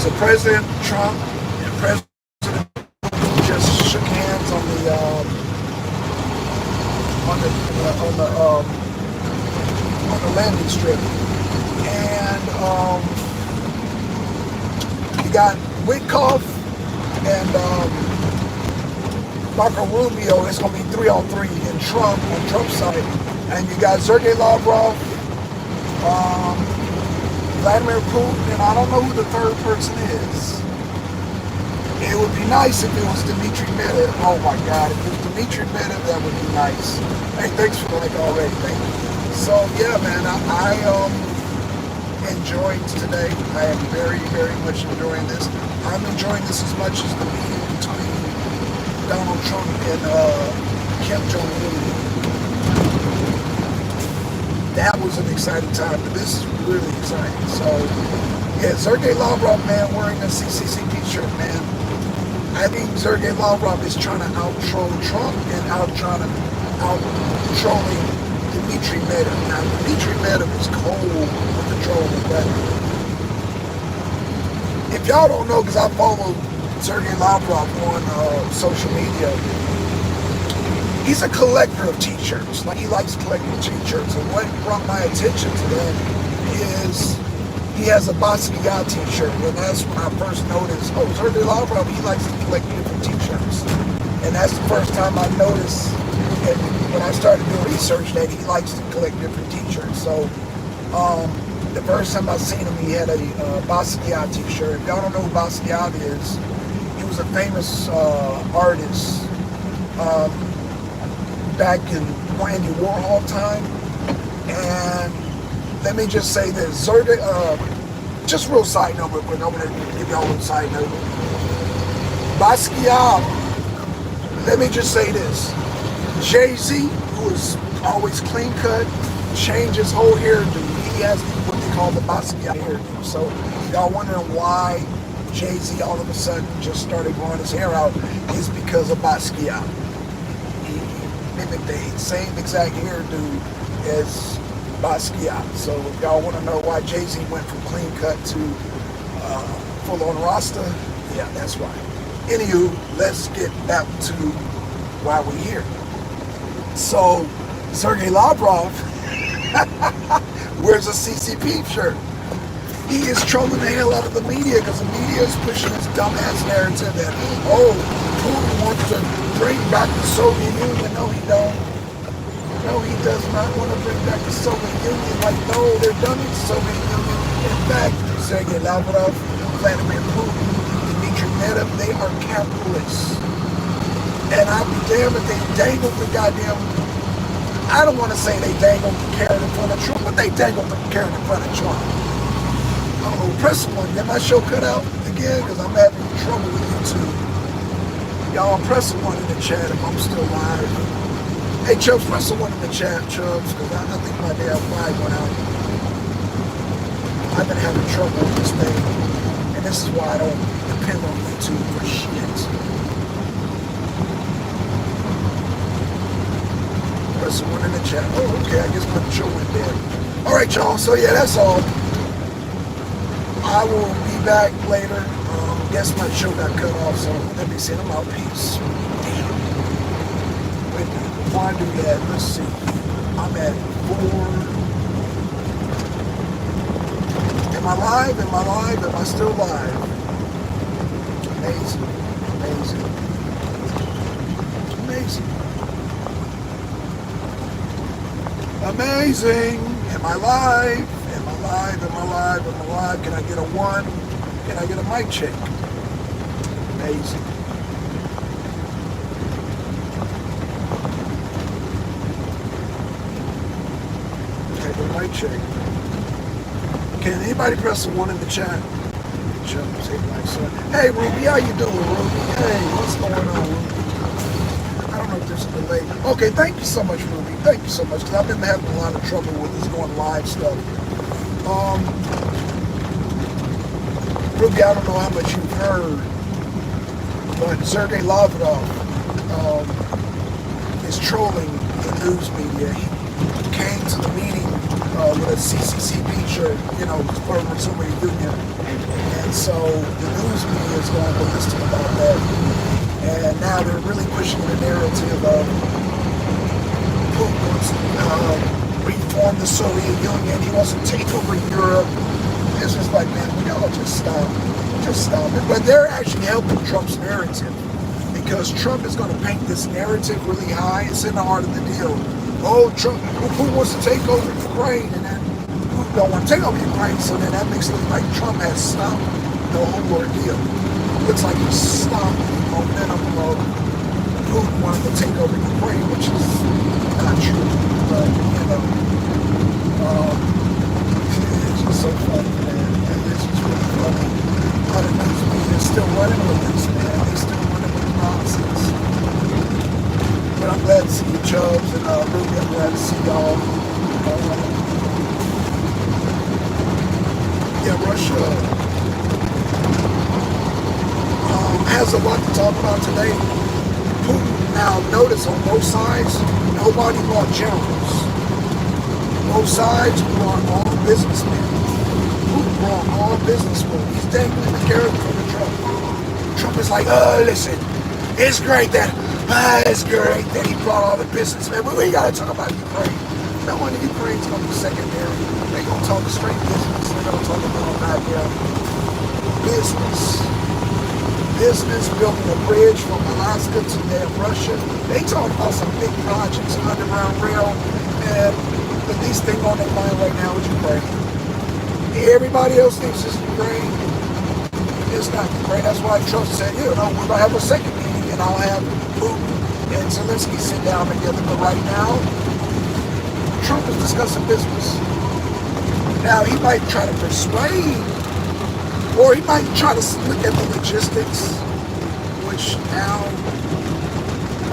So President Trump and President Putin just shook hands on the landing strip, and you got Witkoff and Marco Rubio. It's going to be 3-on-3 in Trump on Trump's side, and you got Sergey Lavrov, Vladimir Putin, and I don't know who the third person is. It would be nice if it was Dmitry Medvedev. Oh my God, if it was Dmitry Medvedev, that would be nice. Hey, thanks for the like already. Thank you. So yeah, man, I enjoyed today. I am very, very much enjoying this. I'm enjoying this as much as the meeting between Donald Trump and Kim Jong-un. That was an exciting time, but this is really exciting. So yeah, Sergey Lavrov, man, wearing a CCCP shirt, man. I think Sergey Lavrov is trying to out-troll Trump and out-trolling Dmitry Medvedev. Now, Dmitry Medvedev is cold with the trolling, but if y'all don't know, because I follow Sergey Lavrov on social media, he's a collector of t-shirts. Like, he likes collecting t-shirts, and what brought my attention to that is he has a Basquiat t-shirt, and that's when I first noticed, oh, Sergey Lavrov, he likes to collect different t-shirts. And that's the first time I noticed, and when I started doing research, that he likes to collect different t-shirts. So, the first time I seen him, he had a Basquiat t-shirt. If y'all don't know who Basquiat is, he was a famous artist back in Andy Warhol time. And let me just say this, Sergey, just real side note, real quick. I'm going to give y'all a little side note. Basquiat, let me just say this. Jay-Z, who is always clean cut, changed his whole hairdo. He has what they call the Basquiat hairdo. So y'all wondering why Jay-Z all of a sudden just started growing his hair out is because of Basquiat. He mimicked the same exact hairdo as Basquiat. So if y'all want to know why Jay-Z went from clean cut to full-on Rasta, yeah, that's why. Anywho, let's get back to why we're here. So, Sergey Lavrov wears a CCP shirt. He is trolling the hell out of the media because the media is pushing this dumbass narrative that, oh, Putin wants to bring back the Soviet Union. No, he don't. No, he does not want to bring back the Soviet Union. Like, no, they're done with the Soviet Union. In fact, Sergey Lavrov, Vladimir Putin, Dmitry Medvedev, they are capitalists. And I'll be damned if they dangled the goddamn, I don't want to say they dangled the carrot in front of Trump, but they dangled the carrot in front of Trump. Uh-oh, press one. Get my show cut out again because I'm having trouble with YouTube. Y'all press one in the chat if I'm still live. Hey, Chubbs, press one in the chat, Chubbs, because I think my damn flag went out. I've been having trouble with this thing, and this is why I don't depend on YouTube for shit. Press one in the chat. Oh, okay, I guess my show went dead. Alright, y'all, so yeah, that's all. I will be back later. Guess my show got cut off, so let me send them out. Peace. Damn. Wait a minute, before I do that, let's see. I'm at 4. Am I live? Am I live? Am I still live? Amazing. Amazing. Amazing. Amazing. Am I live? Am I live? Am I live? Am I live? Can I get a 1? Can I get a mic check? Amazing. Okay, get a mic check. Can anybody press the 1 in the chat? Hey, Ruby, how you doing, Ruby? Hey, what's going on, Ruby? I don't know if there's a delay. Okay, thank you so much, Ruby. Thank you so much, because I've been having a lot of trouble with this going live stuff. Ruby, I don't know how much you've heard, but Sergey Lavrov is trolling the news media. He came to the meeting with with a CCCP shirt, for the Soviet Union. And so the news media is going ballistic about that. And now they're really pushing the narrative of Putin wants to reform the Soviet Union. He wants to take over Europe. It's just like, man, we all just stop. Just stop it. But they're actually helping Trump's narrative, because Trump is going to paint this narrative really high. It's in the heart of the deal. Oh, Trump, who wants to take over Ukraine? And then who don't want to take over Ukraine? So then that makes it look like Trump has stopped the whole ordeal. Looks like he's stopped the momentum of Putin wanting to take over Ukraine, which is not true. But, it's just so funny, man. It's just really funny. A lot of news media is still running with this, man. They still running with the nonsense. But I'm glad to see you, Chubbs, and really I'm glad to see y'all. Russia has a lot to talk about today. Putin, now notice on both sides, nobody brought generals. Both sides brought all businessmen. Putin brought all businessmen. He's dangling the carrot for the Trump. Trump is like, listen, it's great that he brought all the businessmen, but we gotta talk about Ukraine. No one in Ukraine's gonna be secondary. They're gonna talk straight business. They're gonna talk about business. Business, building a bridge from Alaska to Russia. They talk about some big projects, underground rail, and the least thing on their mind right now is Ukraine. Everybody else thinks it's Ukraine. It's not Ukraine. That's why Trump said, we're gonna have a second meeting, and I'll have Putin and Zelensky sit down together. But right now, Trump is discussing business. Now, he might try to persuade, or he might try to look at the logistics, which now,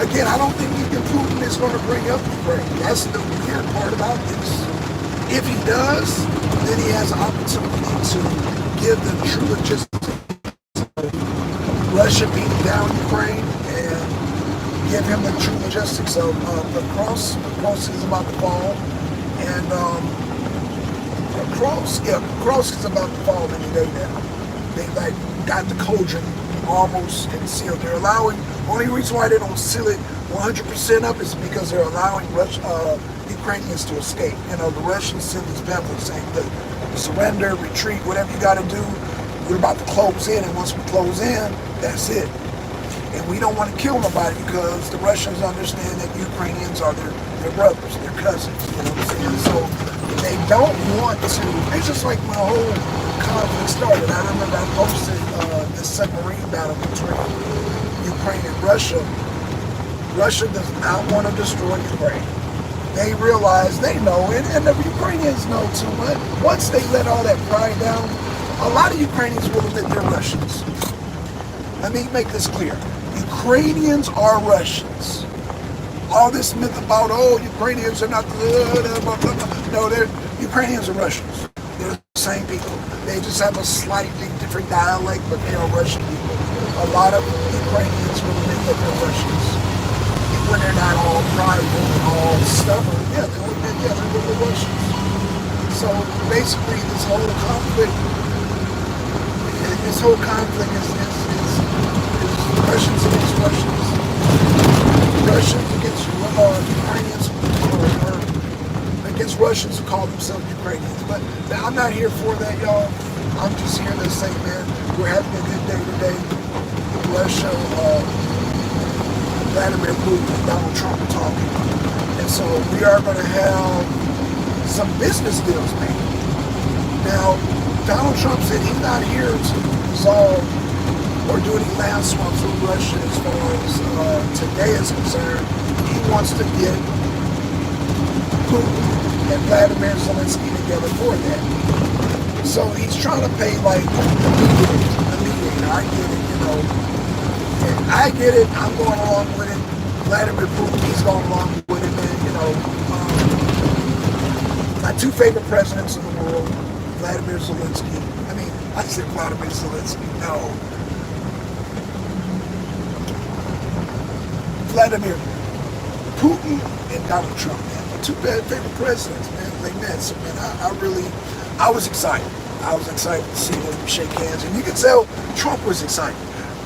again, I don't think even Putin is going to bring up Ukraine. That's the weird part about this. If he does, then he has an opportunity to give the true logistics of Russia beating down Ukraine, and give him the true logistics of the cross. The cross is about to fall, and the cross is about to fall any day now. They got the cauldron almost concealed. They're allowing, only reason why they don't seal it 100% up is because they're allowing Ukrainians to escape. The Russians send these pamphlets saying that surrender, retreat, whatever you got to do, we're about to close in, and once we close in, that's it. And we don't want to kill nobody, because the Russians understand that Ukrainians are their brothers, their cousins, you know what I'm saying? So they don't want to, it's just like when the whole conflict started. I remember I posted this submarine battle between Ukraine and Russia. Russia does not want to destroy Ukraine. They realize, they know, and the Ukrainians know too much. Once they let all that pride down, a lot of Ukrainians will admit they're Russians. Let me make this clear. Ukrainians are Russians. All this myth about, Ukrainians are not, no, Ukrainians are Russians. They're the same people. They just have a slightly different dialect, but they are Russian people. A lot of Ukrainians will admit that they're Russians. When they're not all prideful and all stubborn, they'll admit, they're Russians. So basically, this whole conflict is Russians against Russians. Russians against Ukrainians, or against Russians who call themselves Ukrainians. But I'm not here for that, y'all. I'm just here to say, man, we're having a good day today. Russia, Vladimir Putin and Donald Trump are talking. And so we are going to have some business deals made. Now, Donald Trump said he's not here to resolve or do any land swaps with Russia as far as today is concerned. He wants to get Putin and Vladimir Zelensky together for that. So he's trying to pay like the mediator. I get it, I get it. I'm going along with it. Vladimir Putin, he's going along with it, man. My two favorite presidents in the world, Vladimir Zelensky. I said Vladimir Zelensky. No. Vladimir Putin and Donald Trump, man. two bad favorite presidents, man. They met, so man, I was excited. I was excited to see them shake hands, and you could tell Trump was excited.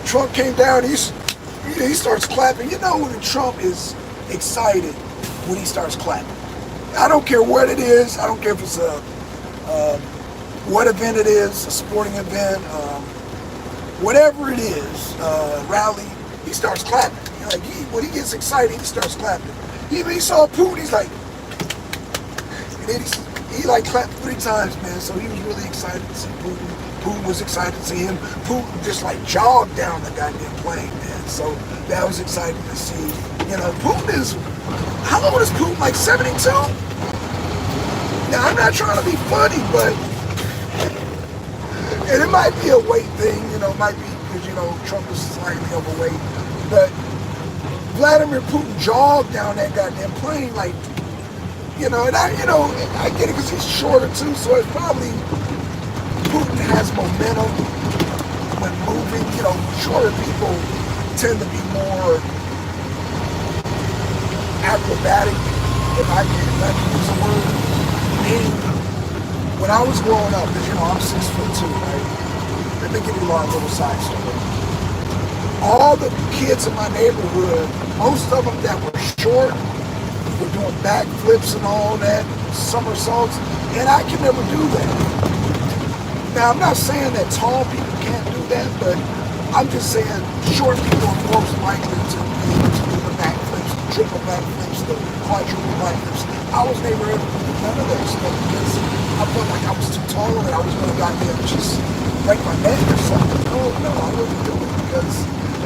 Trump came down, he starts clapping. You know when Trump is excited when he starts clapping. I don't care what it is. I don't care if it's what event it is, a sporting event, whatever it is, rally, he starts clapping. Like when he gets excited, he starts clapping. Even he saw Putin, he's like, and then he like clapped 3 times, man. So he was really excited to see Putin. Putin was excited to see him. Putin just like jogged down the goddamn plane, man. So that was exciting to see. You know, Putin is, how old is Putin? Like 72? Now I'm not trying to be funny, but, and it might be a weight thing, you know, it might be because, you know, Trump is slightly overweight, but Vladimir Putin jogged down that goddamn plane, like, you know, and I get it because he's shorter too, so it's probably, Putin has momentum when moving. You know, shorter people tend to be more acrobatic, if I can use a word. Meaning, when I was growing up, because, you know, I'm 6'2", right? Let me give you a little side story. All the kids in my neighborhood, most of them that were short, were doing backflips and all that, somersaults, and I can never do that. Now, I'm not saying that tall people can't do that, but I'm just saying short people are most likely to be able to do the backflips, the triple backflips, the quadruple backflips. I was never able to do none of that stuff because I felt like I was too tall and I was going to goddamn just break my neck or something. No, I wouldn't do it because,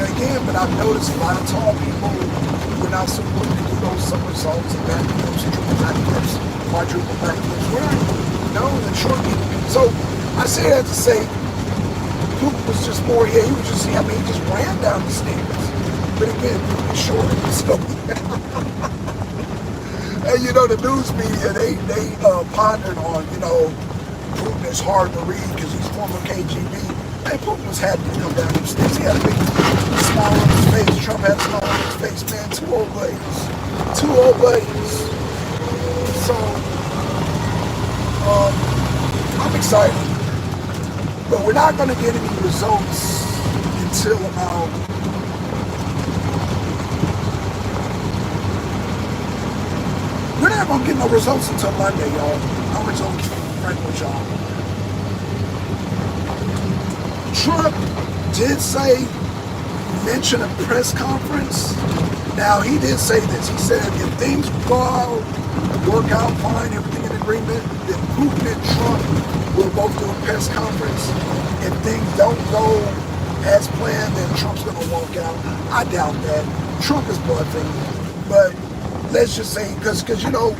and again, but I've noticed a lot of tall people who are not so good to do those somersaults and backflips, triple backflips, quadruple backflips. Right? No, the short people. So I say that to say, Putin was just more, yeah, he was just, I mean, he just ran down the stairs. But again, Putin is short, so. And you know, the news media, they pondered on, you know, Putin is hard to read because he's former KGB. Hey, Putin was happy to come down the stairs. He had a big smile on his face. Trump had a smile on his face, man. 2 old ladies. 2 old ladies. So, I'm excited. But we're not going to get any results until about we're not going to get no results until Monday, y'all. I'm going to keep frank with y'all. Trump did mention a press conference. Now, he did say this. He said if things work out fine, everything in agreement, then Putin and Trump will both do a press conference. If things don't go as planned, then Trump's going to walk out. I doubt that. Trump is bluffing. But let's just say, because you know,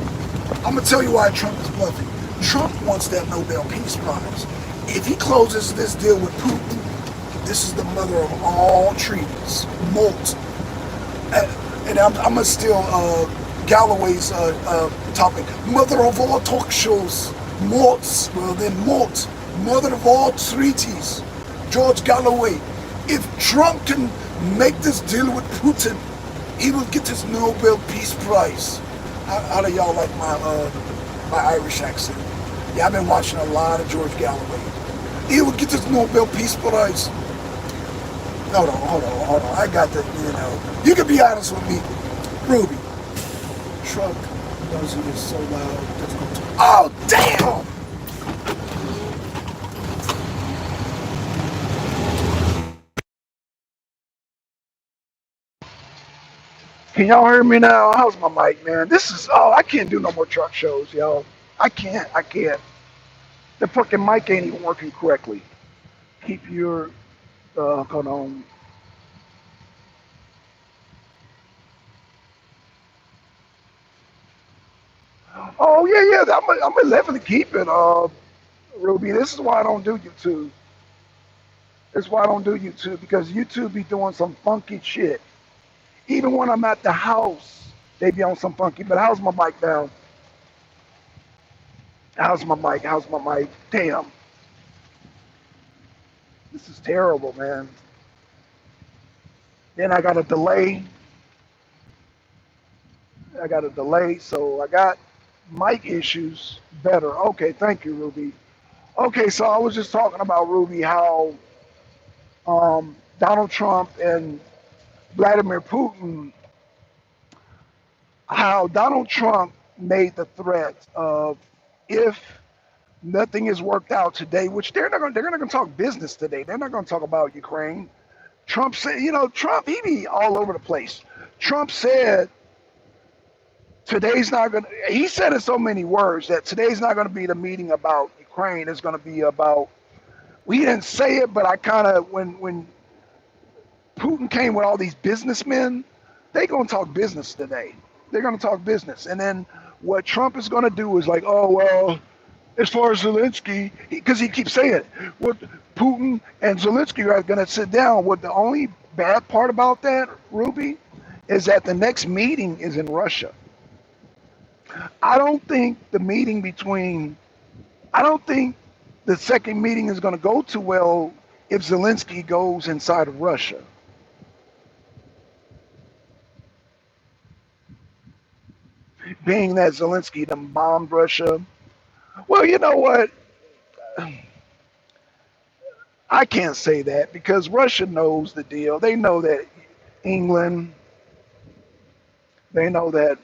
I'm going to tell you why Trump is bluffing. Trump wants that Nobel Peace Prize. If he closes this deal with Putin, this is the mother of all treaties. Molt. And I'm going to steal Galloway's topic. Mother of all talk shows. Molt. Well, then Molt. Mother of all treaties. George Galloway. If Trump can make this deal with Putin, he will get his Nobel Peace Prize. How do y'all like my Irish accent? Yeah, I've been watching a lot of George Galloway. He will get his Nobel Peace Prize. Hold on. I got the, you know. You can be honest with me. Ruby. Truck knows it is so loud. Oh, damn! Can y'all hear me now? How's my mic, man? I can't do no more truck shows, y'all. I can't. The fucking mic ain't even working correctly. Keep your, hold on. Oh, yeah, I'm 11 to keep it, Ruby. This is why I don't do YouTube. This is why I don't do YouTube, because YouTube be doing some funky shit. Even when I'm at the house, they be on some funky, but how's my mic now? How's my mic? Damn. This is terrible, man. Then I got a delay. I got a delay, so I got mic issues. Better. Okay, thank you, Ruby. Okay, so I was just talking about Ruby how Donald Trump and Vladimir Putin, how Donald Trump made the threat of if nothing is worked out today, which they're not going to talk business today. They're not going to talk about Ukraine. Trump said, Trump, he be all over the place. Trump said today's not going to, he said in so many words that today's not going to be the meeting about Ukraine. It's going to be about, we didn't say it, but I kind of, when Putin came with all these businessmen, they going to talk business today. They're going to talk business. And then what Trump is going to do is like, oh, well, as far as Zelensky, because he keeps saying it, what Putin and Zelensky are going to sit down. What the only bad part about that, Ruby, is that the next meeting is in Russia. I don't think the meeting between, I don't think the second meeting is going to go too well if Zelensky goes inside of Russia. Being that Zelensky done bombed Russia. Well, you know what? I can't say that because Russia knows the deal. They know that England, they know that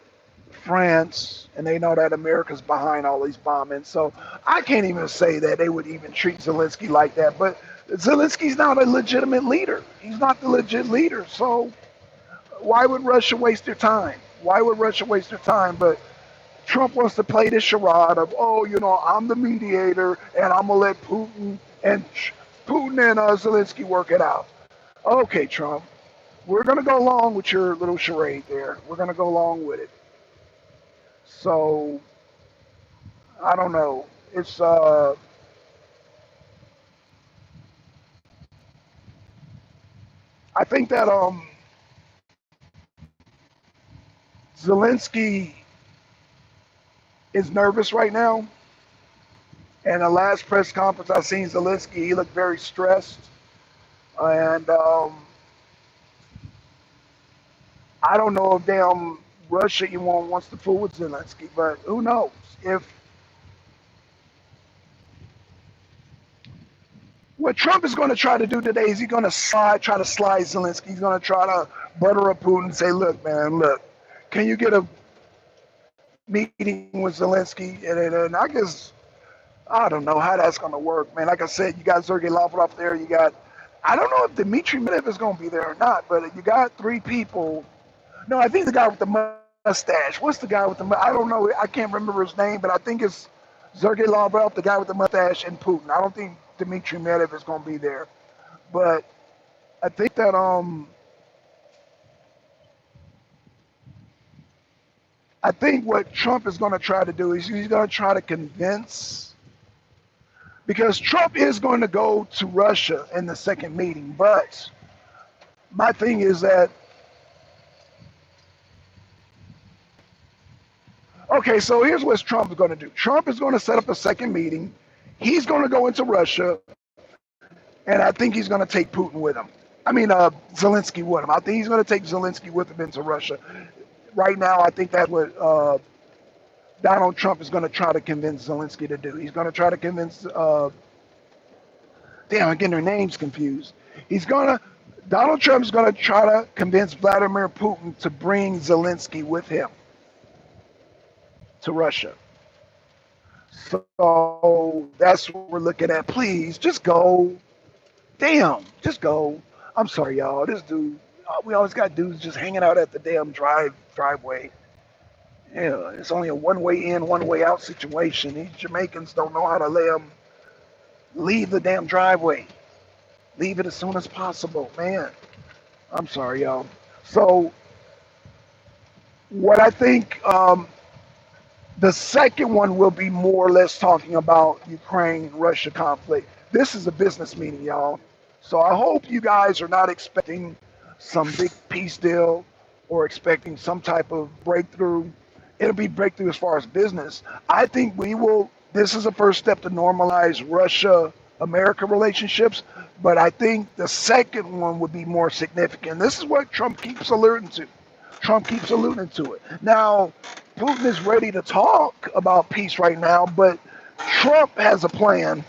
France, and they know that America's behind all these bombings. So I can't even say that they would even treat Zelensky like that. But Zelensky's not a legitimate leader. He's not the legit leader. So why would Russia waste their time? Why would Russia waste their time? But Trump wants to play this charade of, oh, I'm the mediator, and I'm gonna let Putin and Zelensky work it out. Okay, Trump, we're gonna go along with your little charade there. We're gonna go along with it. So I don't know. It's I think that Zelensky is nervous right now. And the last press conference I seen Zelensky, he looked very stressed. And I don't know if damn Russia even wants to fool with Zelensky, but who knows? If what Trump is going to try to do today is he's going to try to slide Zelensky. He's going to try to butter up Putin and say, look, man, look, can you get a meeting with Zelensky? And I guess, I don't know how that's going to work, man. Like I said, you got Sergey Lavrov there. You got, I don't know if Dmitry Medvedev is going to be there or not, but you got three people. No, I think the guy with the mustache. What's the guy with the, I don't know. I can't remember his name, but I think it's Sergey Lavrov, the guy with the mustache, and Putin. I don't think Dmitry Medvedev is going to be there. But I think that I think what Trump is going to try to do is he's going to try to convince, because Trump is going to go to Russia in the second meeting. But my thing is that, okay, so here's what Trump is going to do. Trump is going to set up a second meeting. He's going to go into Russia, and I think he's going to take Putin with him. I mean, Zelensky with him. I think he's going to take Zelensky with him into Russia. Right now, I think that's what Donald Trump is going to try to convince Zelensky to do. He's going to try to convince, damn, I'm getting their names confused. Donald Trump is going to try to convince Vladimir Putin to bring Zelensky with him to Russia. So that's what we're looking at. Please, just go. Damn, just go. I'm sorry, y'all. This dude, we always got dudes just hanging out at the damn driveway. Yeah, it's only a one-way in, one-way out situation. These Jamaicans don't know how to let them leave the damn driveway. Leave it as soon as possible, man. I'm sorry, y'all. So what I think the second one will be more or less talking about Ukraine-Russia conflict. This is a business meeting, y'all. So I hope you guys are not expecting some big peace deal or expecting some type of breakthrough. It'll be breakthrough as far as business. I think this is a first step to normalize Russia-America relationships, but I think the second one would be more significant. This is what Trump keeps alluding to. Trump keeps alluding to it. Now, Putin is ready to talk about peace right now, but Trump has a plan.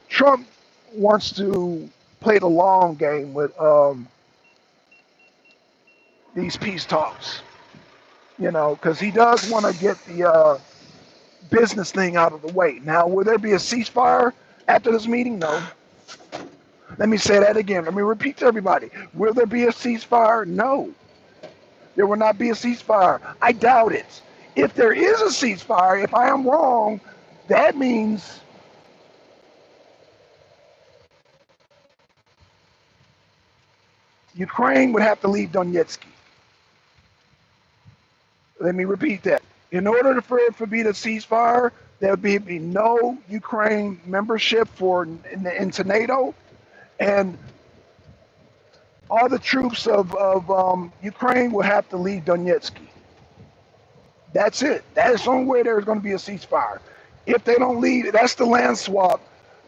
Trump wants to play the long game with these peace talks, because he does want to get the business thing out of the way. Now, will there be a ceasefire after this meeting? No. Let me say that again. Let me repeat to everybody. Will there be a ceasefire? No. There will not be a ceasefire. I doubt it. If there is a ceasefire, if I am wrong, that means Ukraine would have to leave Donetsk. Let me repeat that. In order for it to be the ceasefire, there would be no Ukraine membership into NATO, and all the troops of Ukraine will have to leave Donetsk. That's it. That is the only way there's going to be a ceasefire. If they don't leave, that's the land swap.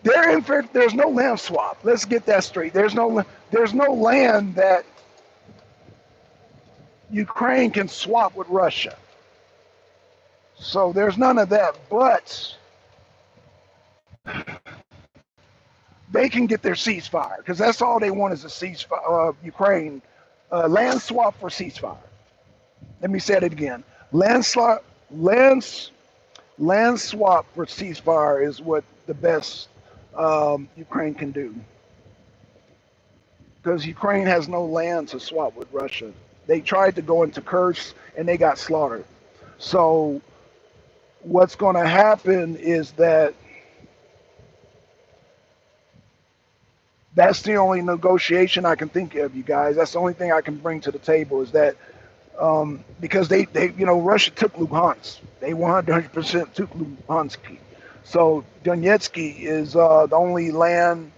There's no land swap. Let's get that straight. There's no land that Ukraine can swap with Russia. So there's none of that. But they can get their ceasefire, because that's all they want is a ceasefire. Ukraine, land swap for ceasefire. Let me say it again. Land swap for ceasefire is what the best Ukraine can do, because Ukraine has no land to swap with Russia. They tried to go into Kursk and they got slaughtered. So what's going to happen is that's the only negotiation I can think of, you guys. That's the only thing I can bring to the table, is that because they Russia took Luhansk. They 100% took Luhansk. So Donetsk is the only land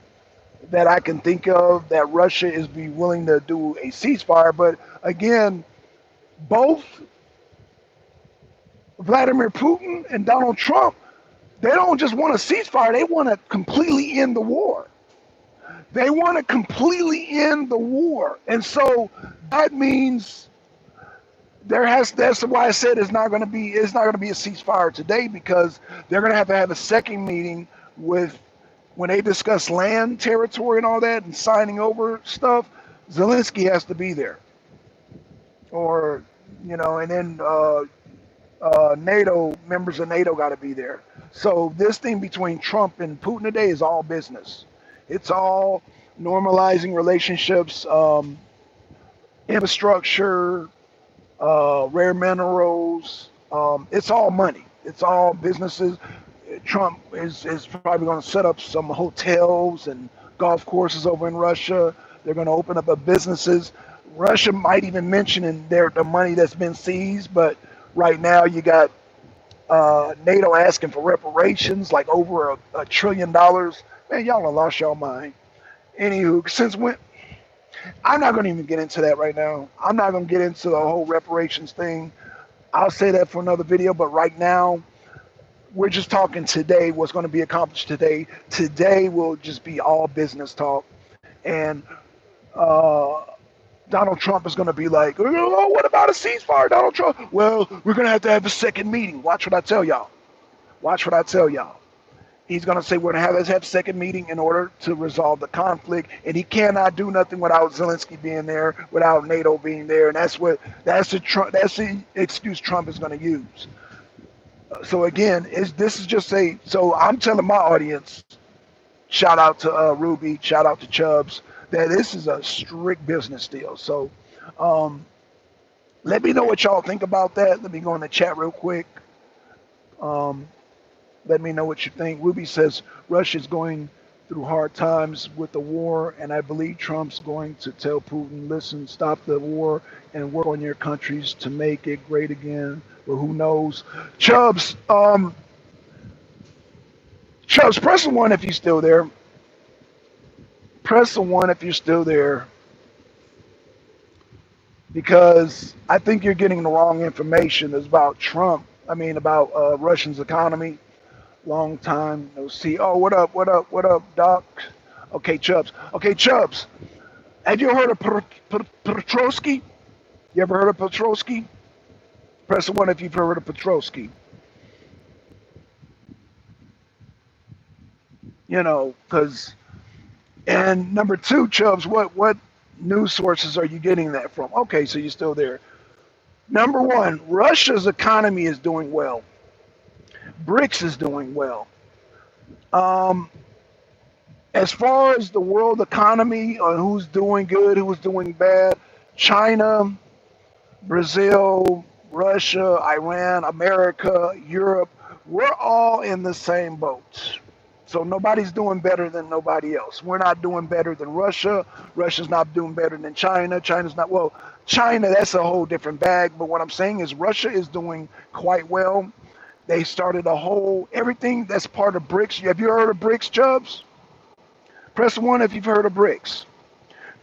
that I can think of that Russia is be willing to do a ceasefire. But again, both Vladimir Putin and Donald Trump, they don't just want a ceasefire, they want to completely end the war. They want to completely end the war. And so that means that's why I said it's not going to be a ceasefire today, because they're going to have a second meeting when they discuss land, territory, and all that, and signing over stuff. Zelensky has to be there, or and then NATO members of NATO got to be there. So this thing between Trump and Putin today is all business. It's all normalizing relationships, infrastructure, rare minerals. It's all money. It's all businesses. Trump is probably going to set up some hotels and golf courses over in Russia. They're going to open up businesses. Russia might even mention in there the money that's been seized, but right now you got NATO asking for reparations, like over $1 trillion. Man, y'all have lost y'all mind. Anywho, since when? I'm not going to even get into that right now. I'm not going to get into the whole reparations thing. I'll say that for another video, but right now, we're just talking today, what's going to be accomplished today. Today will just be all business talk. And Donald Trump is going to be like, oh, what about a ceasefire, Donald Trump? Well, we're going to have a second meeting. Watch what I tell y'all. Watch what I tell y'all. He's going to say we're going to have a second meeting in order to resolve the conflict, and he cannot do nothing without Zelensky being there, without NATO being there, and that's the excuse Trump is going to use. So again, this is just so I'm telling my audience, shout out to Ruby, shout out to Chubbs, that this is a strict business deal. So let me know what y'all think about that. Let me go in the chat real quick. Let me know what you think. Ruby says Russia's going through hard times with the war, and I believe Trump's going to tell Putin, listen, stop the war and work on your countries to make it great again. But who knows? Chubbs, press the 1 if you're still there. Press the 1 if you're still there. Because I think you're getting the wrong information. It's about Trump. I mean, about Russia's economy. Long time no see. Oh, what up, Doc? Okay, Chubbs. Have you heard of Petrovsky? You ever heard of Petrosky? Press 1 if you've heard of Petrosky. You know, because, and number 2, Chubbs, what news sources are you getting that from? Okay, so you're still there. Number 1, Russia's economy is doing well. BRICS is doing well. As far as the world economy, on who's doing good, who's doing bad, China, Brazil, Russia, Iran, America, Europe, we're all in the same boat. So nobody's doing better than nobody else. We're not doing better than Russia. Russia's not doing better than China. China's not, well, China, that's a whole different bag. But what I'm saying is Russia is doing quite well. They started a whole, everything that's part of BRICS. Have you heard of BRICS, Chubbs? Press 1 if you've heard of BRICS.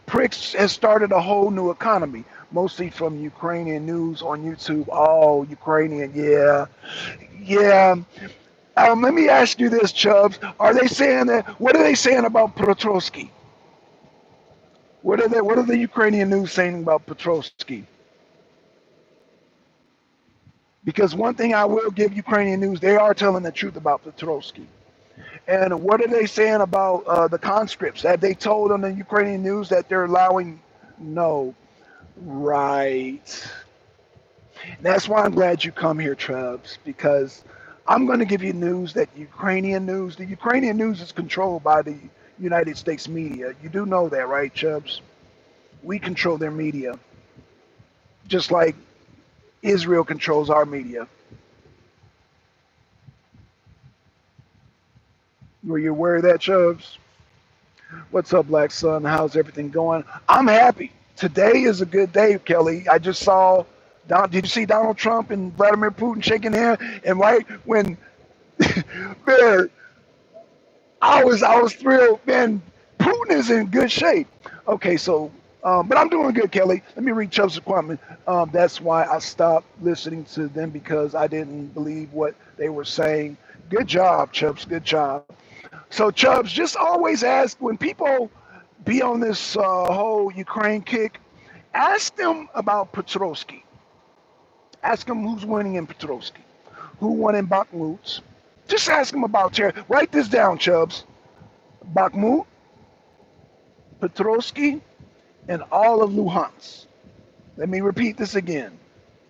BRICS has started a whole new economy, mostly from Ukrainian news on YouTube. Oh, Ukrainian, yeah. Yeah. Let me ask you this, Chubbs. Are they saying that, what are they saying about Petrosky? What are the Ukrainian news saying about Petrosky? Because one thing I will give Ukrainian news, they are telling the truth about Petrosky. And what are they saying about the conscripts? Have they told on the Ukrainian news that they're allowing? No. Right. That's why I'm glad you come here, Chubbs, because I'm going to give you news that the Ukrainian news is controlled by the United States media. You do know that, right, Chubbs? We control their media, just like Israel controls our media. Were you aware of that, Chubbs? What's up, Black Sun? How's everything going? I'm happy. Today is a good day, Kelly. I just saw, did you see Donald Trump and Vladimir Putin shaking hands? And right when, man, I was thrilled. Man, Putin is in good shape. Okay, so, but I'm doing good, Kelly. Let me read Chubbs' comment. That's why I stopped listening to them, because I didn't believe what they were saying. Good job, Chubbs. Good job. So, Chubbs, just always ask when people be on this whole Ukraine kick, ask them about Petrosky. Ask them who's winning in Petrosky, who won in Bakhmut. Just ask them about terror. Write this down, Chubbs. Bakhmut, Petrosky, and all of Luhansk. Let me repeat this again.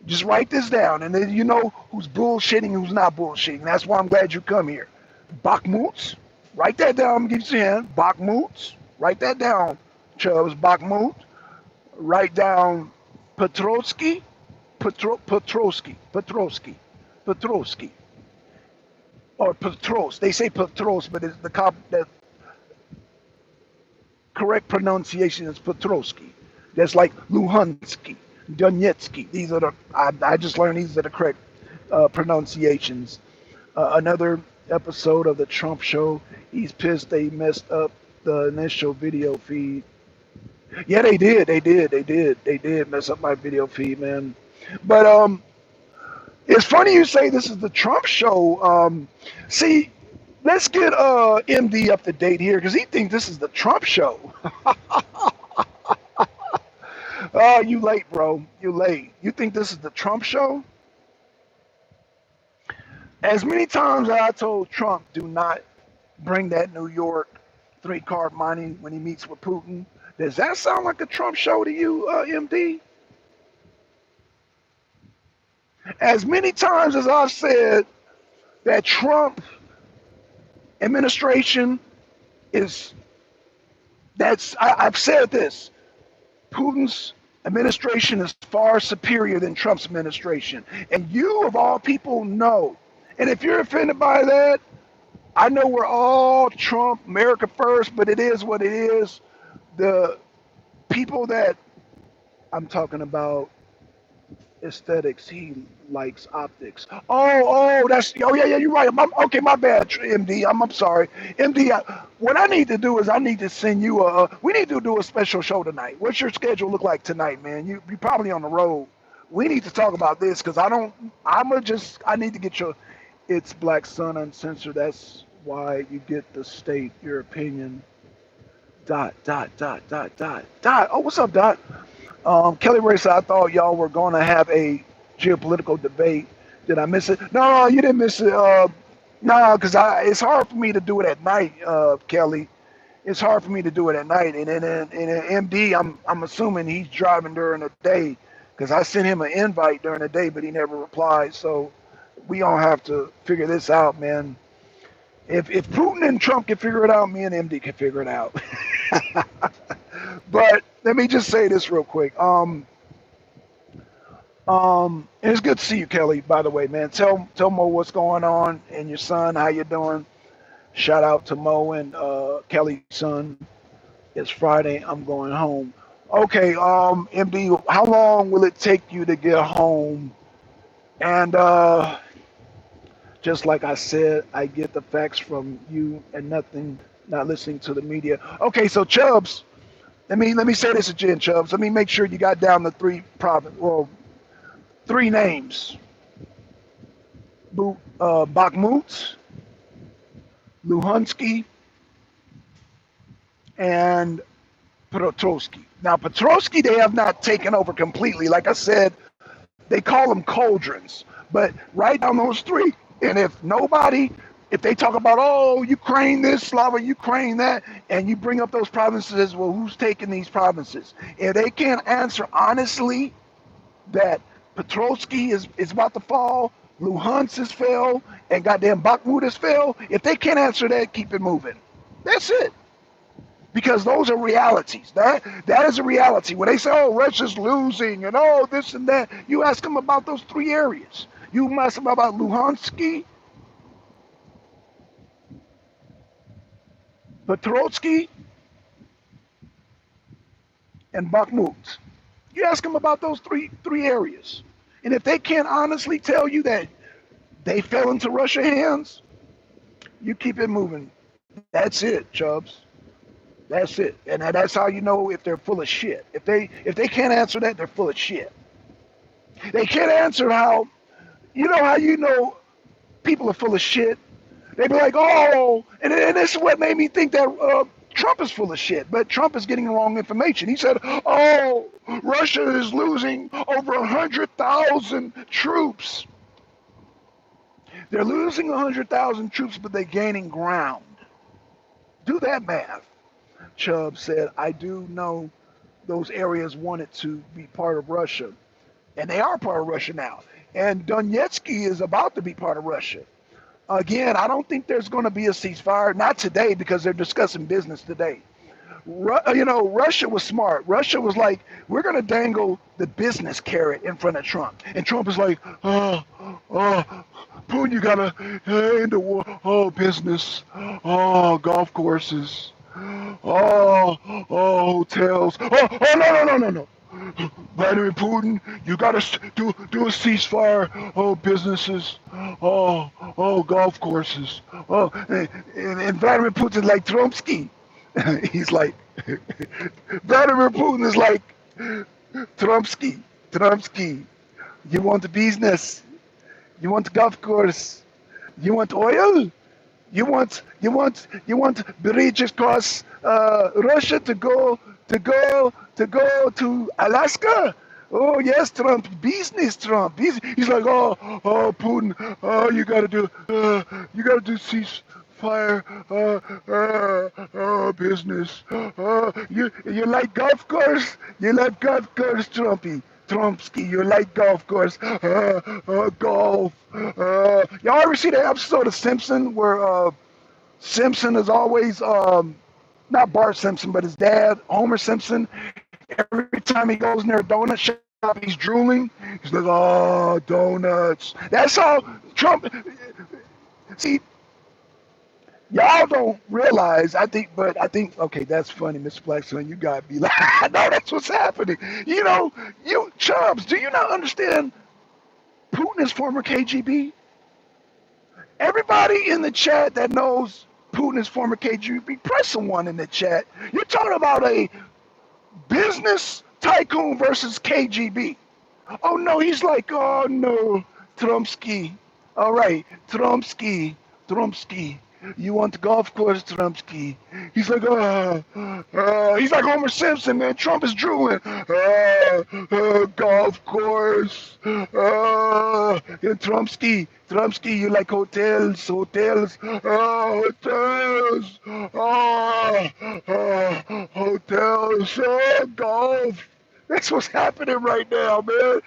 Just write this down, and then you know who's bullshitting, who's not bullshitting. That's why I'm glad you come here. Bakhmut. Write that down. I'm going to give you a hand. Bakhmut. Write that down, Chubbs. Bakhmut. Write down Petrosky. Petrosky. Or Petros. They say Petros, but it's the correct pronunciation is Petrosky. That's like Luhansky, Donetsky. These are I just learned these are the correct pronunciations. Another episode of the Trump show. He's pissed they messed up the initial video feed. Yeah, they did mess up my video feed, man. But it's funny you say this is the Trump show. See, let's get MD up to date here, because he thinks this is the Trump show. Oh, you late, bro. You late. You think this is the Trump show? As many times as I told Trump, do not bring that New York 3-card money when he meets with Putin. Does that sound like a Trump show to you, MD? As many times as I've said that Trump administration I've said this, Putin's administration is far superior than Trump's administration. And you, of all people, know. And if you're offended by that, I know we're all Trump, America first, but it is what it is. The people that I'm talking about, aesthetics, he likes optics. Yeah, you're right. Okay, my bad, MD. I'm sorry. MD, what I need to do is I need to send you we need to do a special show tonight. What's your schedule look like tonight, man? You're probably on the road. We need to talk about this, because I need to get it's Blackson Uncensored. That's why you get to state your opinion. Dot. Oh, what's up, Dot? Kelly Ray said, I thought y'all were going to have a geopolitical debate. Did I miss it? No, you didn't miss it. No, because it's hard for me to do it at night, Kelly. It's hard for me to do it at night. And in MD, I'm assuming he's driving during the day because I sent him an invite during the day, but he never replied. So we all have to figure this out, man. If Putin and Trump can figure it out, me and MD can figure it out. But let me just say this real quick. And it's good to see you, Kelly. By the way, man, tell Mo what's going on and your son, how you doing. Shout out to Mo and Kelly's son. It's Friday. I'm going home. Okay, MD, how long will it take you to get home? And just like I said, I get the facts from you and nothing, not listening to the media. Okay, so Chubbs, let me say this again, Chubbs. Let me make sure you got down the three names: Bakhmut, Luhansky, and Petrovsky. Now, Petrovsky, they have not taken over completely. Like I said, they call them cauldrons. But write down those three. And if they talk about, oh, Ukraine this, Slava, Ukraine that, and you bring up those provinces, well, who's taking these provinces? If they can't answer honestly that Petrovsky is about to fall, Luhansk has fell, and goddamn Bakhmut has fell, if they can't answer that, keep it moving. That's it. Because those are realities. That is a reality. When they say, oh, Russia's losing and oh, this and that, you ask them about those three areas. You ask them about Luhansky, Petrovsky, and Bakhmut. You ask them about those three areas. And if they can't honestly tell you that they fell into Russian hands, you keep it moving. That's it, Chubbs. That's it. And that's how you know if they're full of shit. If they can't answer that, they're full of shit. They can't answer how you know people are full of shit. They be like, oh, and this is what made me think that Trump is full of shit. But Trump is getting the wrong information. He said, oh, Russia is losing over 100,000 troops. They're losing 100,000 troops, but they're gaining ground. Do that math. Chubb said, I do know those areas wanted to be part of Russia. And they are part of Russia now. And Donetsk is about to be part of Russia. Again, I don't think there's going to be a ceasefire. Not today, because they're discussing business today. Russia was smart. Russia was like, we're going to dangle the business carrot in front of Trump. And Trump is like, Putin, you got to end the war. Oh, business. Oh, golf courses. Oh, hotels. No. Vladimir Putin, you gotta do a ceasefire. Oh, businesses. Oh, golf courses. Oh, and Vladimir Putin's like Trumsky. He's like Vladimir Putin is like Trumsky. You want the business? You want the golf course? You want oil? You want bridges across Russia to go to Alaska? Oh yes, Trump, business, Trump. He's like, oh, Putin, you gotta do ceasefire, business. You like golf course? You like golf course, Trumpsky, you like golf course, golf. Y'all ever see that episode of Simpson where Simpson is always, not Bart Simpson, but his dad, Homer Simpson, every time he goes near a donut shop, he's drooling. He's like, oh, donuts. That's how Trump, see, y'all don't realize, I think, okay, that's funny, Mr. Blackson, you got to be like, no, that's what's happening. You Chubbs, do you not understand Putin is former KGB? Everybody in the chat that knows Putin is former KGB, press someone in the chat. You're talking about a business tycoon versus KGB. Oh no, he's like, oh no, Trumsky. All right, Trumsky. You want the golf course, Trumpski? He's like, he's like Homer Simpson, man. Trump is drooling. Golf course. And Trumpski, you like hotels, hotels, hotels, golf. That's what's happening right now, man.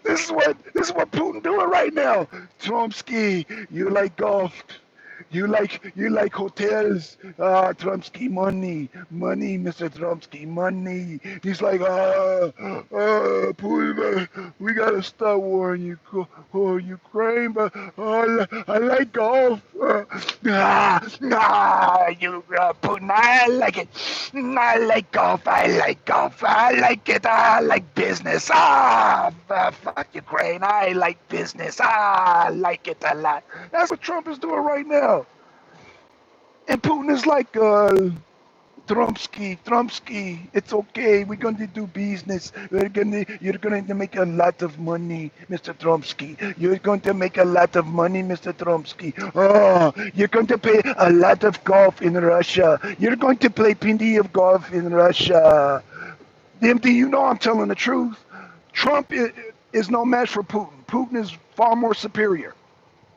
This is what Putin doing right now. Trumpski, you like golf. You like hotels. Trumpski, money, Mr. Trumpski, money. He's like, Putin, we gotta stop war in Ukraine, but I like golf. Putin, I like it. I like golf. I like golf. I like it. I like business. Fuck Ukraine. I like business. I like it a lot. That's what Trump is doing right now. And Putin is like, Trumpski, it's okay. We're going to do business. You're going to make a lot of money, Mr. Trumpski. You're going to make a lot of money, Mr. Trumpski. Oh, you're going to play a lot of golf in Russia. You're going to play plenty of golf in Russia. MD, you know I'm telling the truth. Trump is no match for Putin. Putin is far more superior.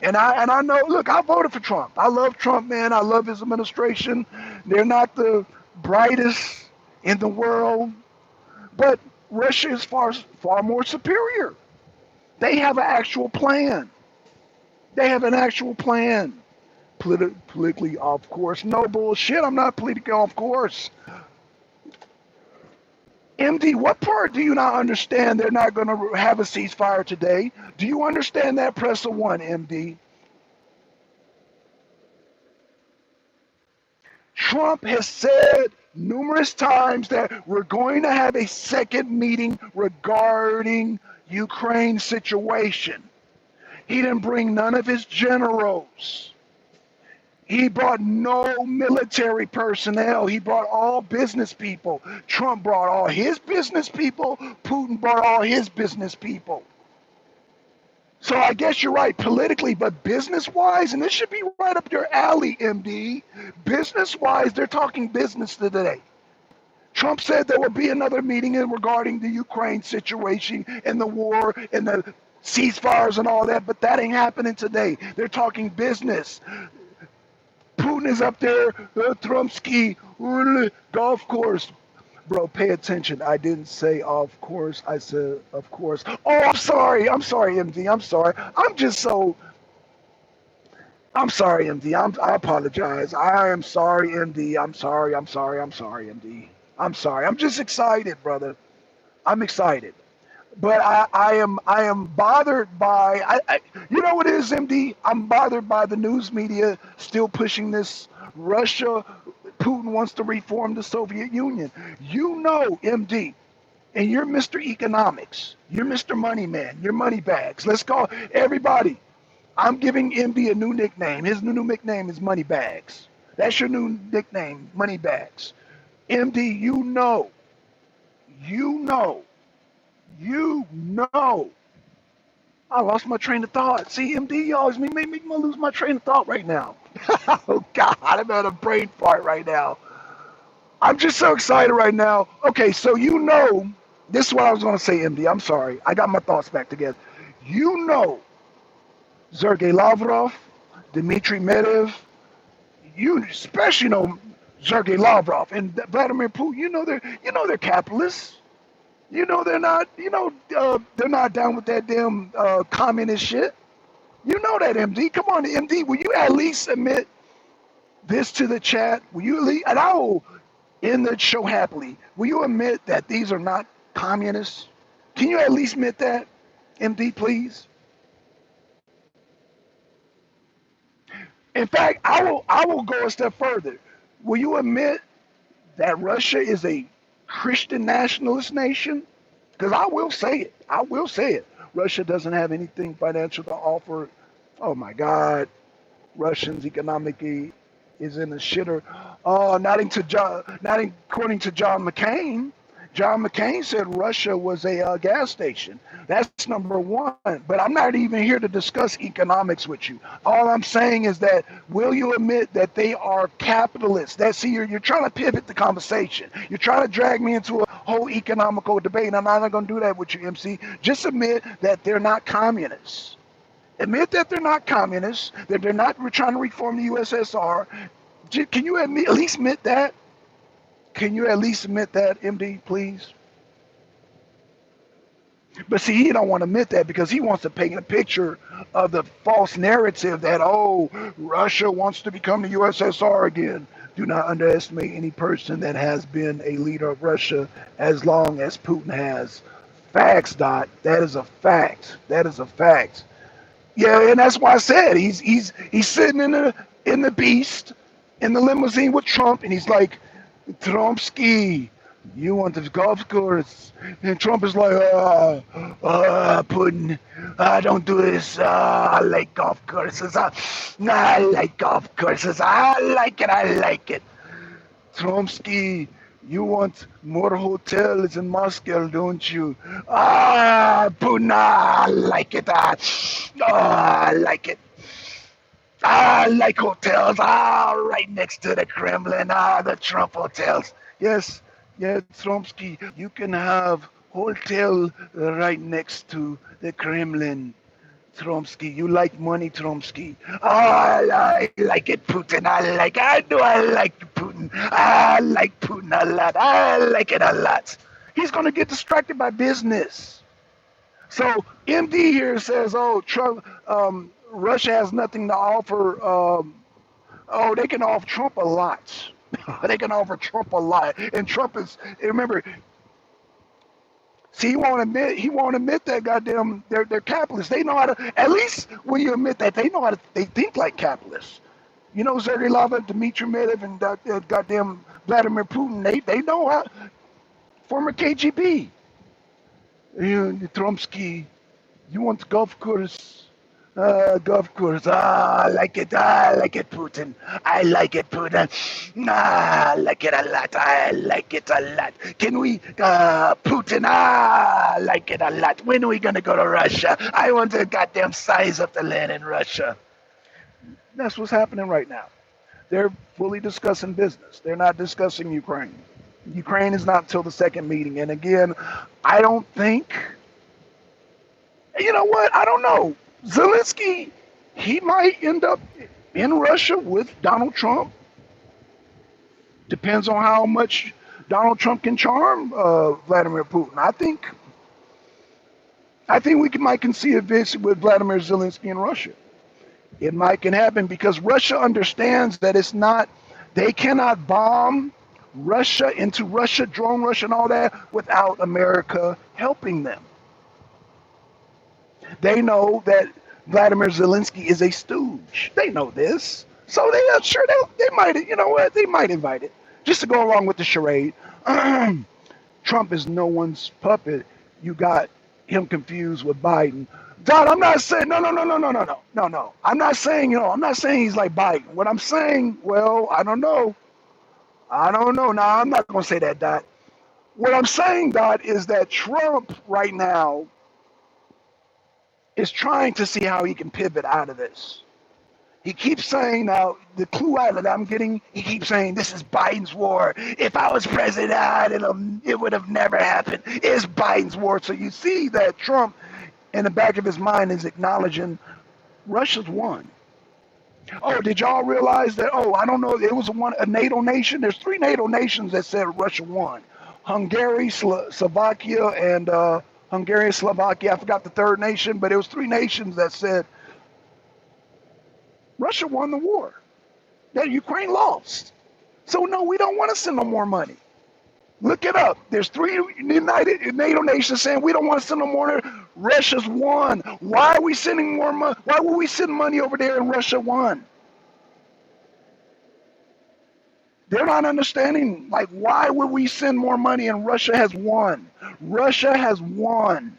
And I know, look, I voted for Trump. I love Trump, man. I love his administration. They're not the brightest in the world, but Russia is far more superior. They have an actual plan. They have an actual plan. Politically off course. No bullshit. I'm not politically off course. MD, what part do you not understand? They're not going to have a ceasefire today. Do you understand that? Press a 1, MD. Trump has said numerous times that we're going to have a second meeting regarding Ukraine situation. He didn't bring none of his generals. He brought no military personnel. He brought all business people. Trump brought all his business people. Putin brought all his business people. So I guess you're right politically, but business-wise, and this should be right up your alley, MD, business-wise, they're talking business today. Trump said there will be another meeting regarding the Ukraine situation and the war and the ceasefires and all that, but that ain't happening today. They're talking business. Putin is up there, Trumpski, golf course. Bro, pay attention. I didn't say of course. I said of course. Oh, I'm sorry. I'm sorry, MD. I'm sorry. I'm sorry, MD. I apologize. I am sorry, MD. I'm sorry, MD. I'm sorry. I'm just excited, brother. I'm excited. But I am bothered by you know what it is, MD? I'm bothered by the news media still pushing this Russia. Putin wants to reform the Soviet Union. You know, MD, and you're Mr. Economics. You're Mr. Money Man. You're Money Bags. Let's call everybody. I'm giving MD a new nickname. His new nickname is Money Bags. That's your new nickname, Money Bags. MD, you know. I lost my train of thought. See, MD, you always make me lose my train of thought right now. Oh, God, I'm at a brain fart right now. I'm just so excited right now. Okay, so this is what I was going to say, MD. I'm sorry. I got my thoughts back together. Sergey Lavrov, Dmitry Medvedev, you especially know Sergey Lavrov and Vladimir Putin. They're capitalists. They're not down with that damn communist shit. You know that, MD. Come on, MD. Will you at least admit this to the chat? Will you at least, and I will end the show happily. Will you admit that these are not communists? Can you at least admit that, MD, please? In fact, I will go a step further. Will you admit that Russia is a Christian nationalist nation? Because I will say it. I will say it. Russia doesn't have anything financial to offer. Oh my God, Russians economically is in a shitter. Not according to John McCain. John McCain said Russia was a gas station. That's number one. But I'm not even here to discuss economics with you. All I'm saying is that will you admit that they are capitalists? That's see, you're trying to pivot the conversation. You're trying to drag me into a whole economical debate, and I'm not going to do that with you, MC. Just admit that they're not communists. Admit that they're not communists, that they're not trying to reform the USSR. Can you at least admit that? Can you at least admit that, MD, please? But see, he don't want to admit that because he wants to paint a picture of the false narrative that, oh, Russia wants to become the USSR again. Do not underestimate any person that has been a leader of Russia as long as Putin has. Facts, Dot. That is a fact. That is a fact. Yeah, and that's why I said he's sitting in the beast in the limousine with Trump, and he's like, Trumpski, you want the golf course? And Trump is like, Putin, don't do this. I like golf courses. I like golf courses. I like it. I like it. Trumpski, you want more hotels in Moscow, don't you? Putin, I like it. I like it. I like hotels. Right next to the Kremlin. The Trump hotels. Yes, yes, Trumpski, you can have hotel right next to the Kremlin. Trumpski, you like money, Trumpski. I like it, Putin. I do. I like Putin. I like Putin a lot. I like it a lot. He's going to get distracted by business. So MD here says, oh, Trump, Russia has nothing to offer. Oh, they can offer Trump a lot. They can offer Trump a lot. And Trump is, remember, see, he won't admit that goddamn they're capitalists. They know how to, at least when you admit that, they know how to, they think like capitalists. You know, Sergey Lavrov, Dmitry Medvedev, and goddamn Vladimir Putin, they know how, former KGB. Trumpski, you want the golf course? Golf course. I like it, Putin. I like it, Putin. I like it a lot. I like it a lot. Can we, Putin? I like it a lot. When are we gonna go to Russia? I want the goddamn size of the land in Russia. That's what's happening right now. They're fully discussing business. They're not discussing Ukraine. Ukraine is not until the second meeting. And again, I don't think, you know what? I don't know. Zelensky, he might end up in Russia with Donald Trump. Depends on how much Donald Trump can charm Vladimir Putin. I think might can see a visit with Vladimir Zelensky in Russia. It might can happen because Russia understands that it's not, they cannot bomb Russia into Russia, drone Russia and all that without America helping them. They know that Vladimir Zelensky is a stooge. They know this. So they are sure they might, you know what, they might invite it. Just to go along with the charade. Trump is no one's puppet. You got him confused with Biden. Don, I'm not saying, no. I'm not saying, I'm not saying he's like Biden. What I'm saying, well, I don't know. Now, I'm not going to say that, Dot. What I'm saying, Dot, is that Trump right now is trying to see how he can pivot out of this. He keeps saying now, the clue out that I'm getting, he keeps saying, this is Biden's war. If I was president, it would have never happened. It's Biden's war. So you see that Trump, in the back of his mind, is acknowledging Russia's won. Oh, did y'all realize that? Oh, I don't know. It was a NATO nation. There's 3 NATO nations that said Russia won. Hungary, Slovakia, and Hungary and Slovakia. I forgot the third nation, but it was 3 nations that said Russia won the war. That Ukraine lost. So no, we don't want to send them more money. Look it up. There's 3 United NATO nations saying we don't want to send them more. Russia's won. Why are we sending more money? Why would we send money over there and Russia won? They're not understanding, like, why would we send more money and Russia has won? Russia has won.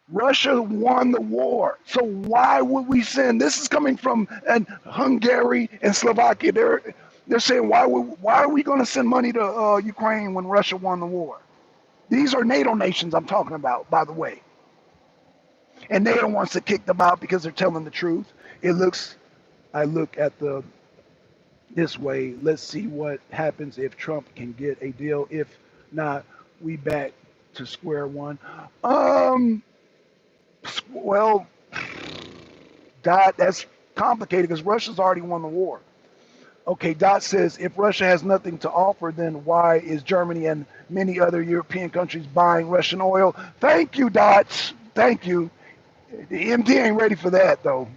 Russia won the war. So why would we send? This is coming from Hungary and Slovakia. They're saying, why are we going to send money to Ukraine when Russia won the war? These are NATO nations I'm talking about, by the way. And NATO wants to kick them out because they're telling the truth. I look at this way. Let's see what happens if Trump can get a deal. If not, we back to square one. Well, Dot, that's complicated because Russia's already won the war. Okay, Dot says, if Russia has nothing to offer, then why is Germany and many other European countries buying Russian oil? Thank you, Dot. Thank you. The MD ain't ready for that, though.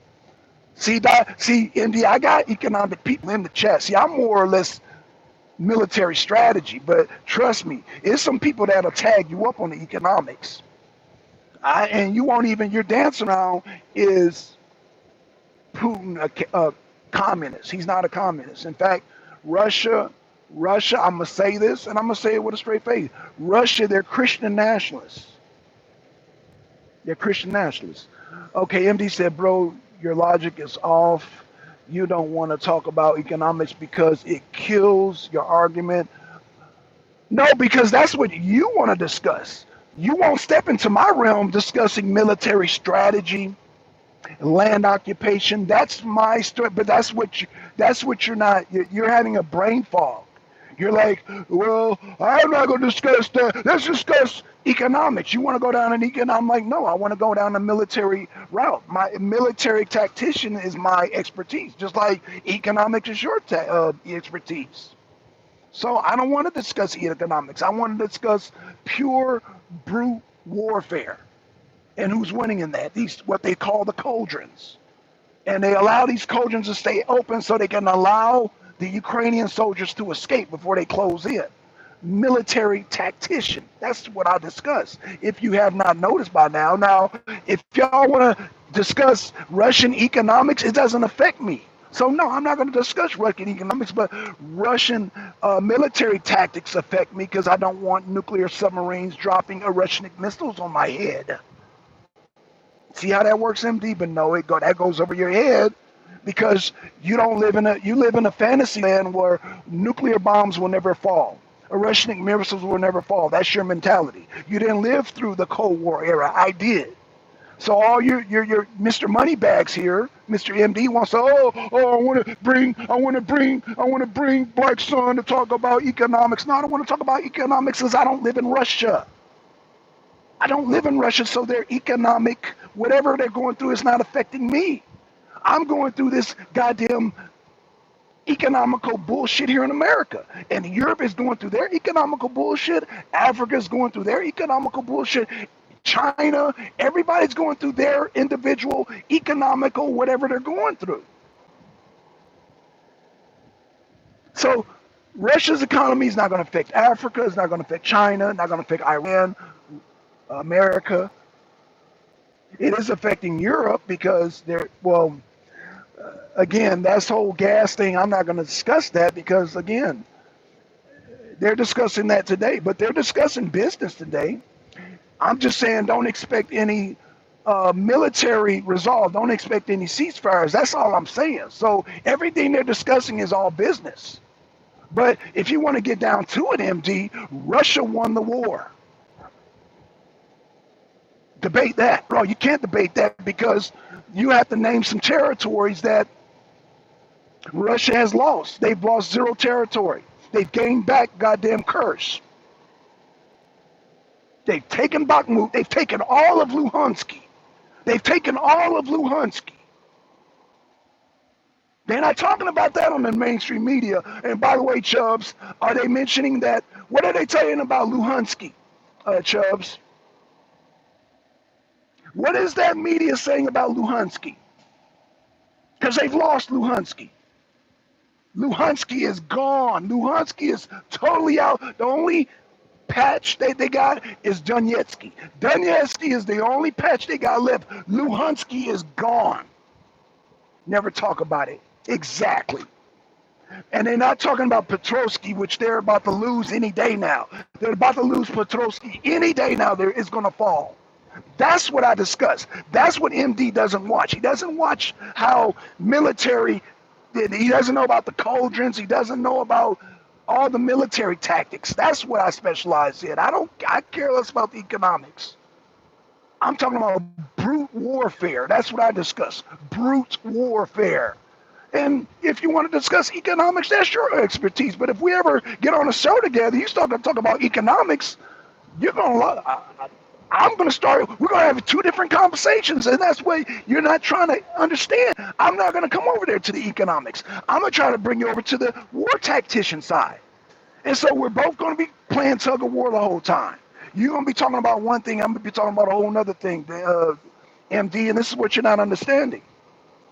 See, Dot, see, MD, I got economic people in the chat. See, I'm more or less military strategy, but trust me, it's some people that'll tag you up on the economics. And you won't even, your dance around is Putin a communist. He's not a communist. In fact, Russia, I'm going to say this, and I'm going to say it with a straight face. Russia, they're Christian nationalists. They're Christian nationalists. Okay, MD said, bro, your logic is off. You don't want to talk about economics because it kills your argument. No, because that's what you want to discuss. You won't step into my realm discussing military strategy, land occupation. That's my story, but that's what you're not. You're having a brain fog. You're like, well, I'm not going to discuss that. Let's discuss economics. You want to go down an economic? I'm like, no, I want to go down a military route. My military tactician is my expertise, just like economics is your expertise. So I don't want to discuss economics. I want to discuss pure brute warfare and who's winning in that. These what they call the cauldrons, and they allow these cauldrons to stay open so they can allow the Ukrainian soldiers to escape before they close in. Military tactician. That's what I discuss. If you have not noticed by now. Now, if y'all want to discuss Russian economics, it doesn't affect me. So no, I'm not going to discuss Russian economics, but Russian military tactics affect me because I don't want nuclear submarines dropping Russian missiles on my head. See how that works, MD? But no, that goes over your head because you live in a fantasy land where nuclear bombs will never fall. Russian missiles will never fall. That's your mentality. You didn't live through the Cold War era. I did. So all your Mr. Moneybags here, Mr. MD wants to I want to bring Black Sun to talk about economics. No, I don't want to talk about economics because I don't live in Russia. I don't live in Russia, so their economic whatever they're going through is not affecting me. I'm going through this goddamn economical bullshit here in America, and Europe is going through their economical bullshit. Africa is going through their economical bullshit. China, everybody's going through their individual economical whatever they're going through. So Russia's economy is not going to affect Africa, it's not going to affect China, not going to affect Iran, America. It is affecting Europe because again, that's whole gas thing, I'm not going to discuss that because, again, they're discussing that today, but they're discussing business today. I'm just saying don't expect any military resolve. Don't expect any ceasefires. That's all I'm saying. So everything they're discussing is all business. But if you want to get down to it, MD, Russia won the war. Debate that. Bro, you can't debate that because you have to name some territories that Russia has lost. They've lost 0 territory. They've gained back goddamn Kursk. They've taken Bakhmut. They've taken all of Luhansk. They've taken all of Luhansk. They're not talking about that on the mainstream media. And by the way, Chubbs, are they mentioning that? What are they saying about Luhansk, Chubbs? What is that media saying about Luhansk? Because they've lost Luhansk. Luhansk is gone. Luhansk is totally out. The only patch they got is Donetsk. Donetsk is the only patch they got left. Luhansk is gone. Never talk about it. Exactly. And they're not talking about Petrovsky, which they're about to lose any day now. They're about to lose Petrovsky any day now. It's going to fall. That's what I discuss. That's what MD doesn't watch. He doesn't watch how military He doesn't know about the cauldrons. He doesn't know about all the military tactics. That's what I specialize in. I care less about the economics. I'm talking about brute warfare. That's what I discuss. Brute warfare. And if you want to discuss economics, that's your expertise. But if we ever get on a show together, you start to talk about economics, you're going to, I'm going to start, we're going to have two different conversations. And that's why you're not trying to understand. I'm not going to come over there to the economics. I'm going to try to bring you over to the war tactician side. And so we're both going to be playing tug of war the whole time. You're going to be talking about one thing, I'm going to be talking about a whole other thing, MD, and this is what you're not understanding.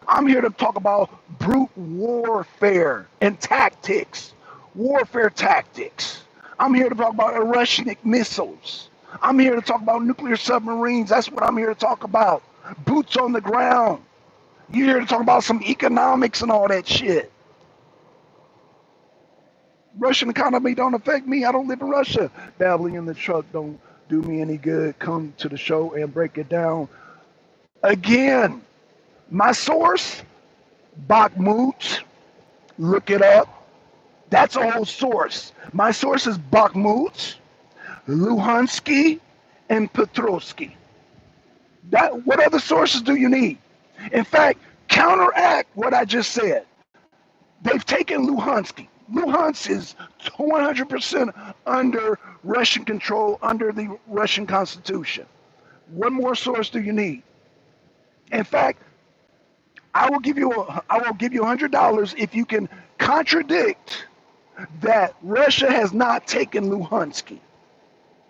I'm here to talk about brute warfare and tactics, warfare tactics. I'm here to talk about Russian missiles. I'm here to talk about nuclear submarines. That's what I'm here to talk about. Boots on the ground. You're here to talk about some economics and all that shit. Russian economy don't affect me. I don't live in Russia. Babbling in the truck don't do me any good. Come to the show and break it down. Again, my source, Bakhmut, look it up. That's a whole source. My source is Bakhmut, Luhansky, and Petrovsky. What other sources do you need? In fact, counteract what I just said. They've taken Luhansky. Luhansk is 100% under Russian control, under the Russian Constitution. What more source do you need? In fact, I will give you $100 if you can contradict that Russia has not taken Luhansky.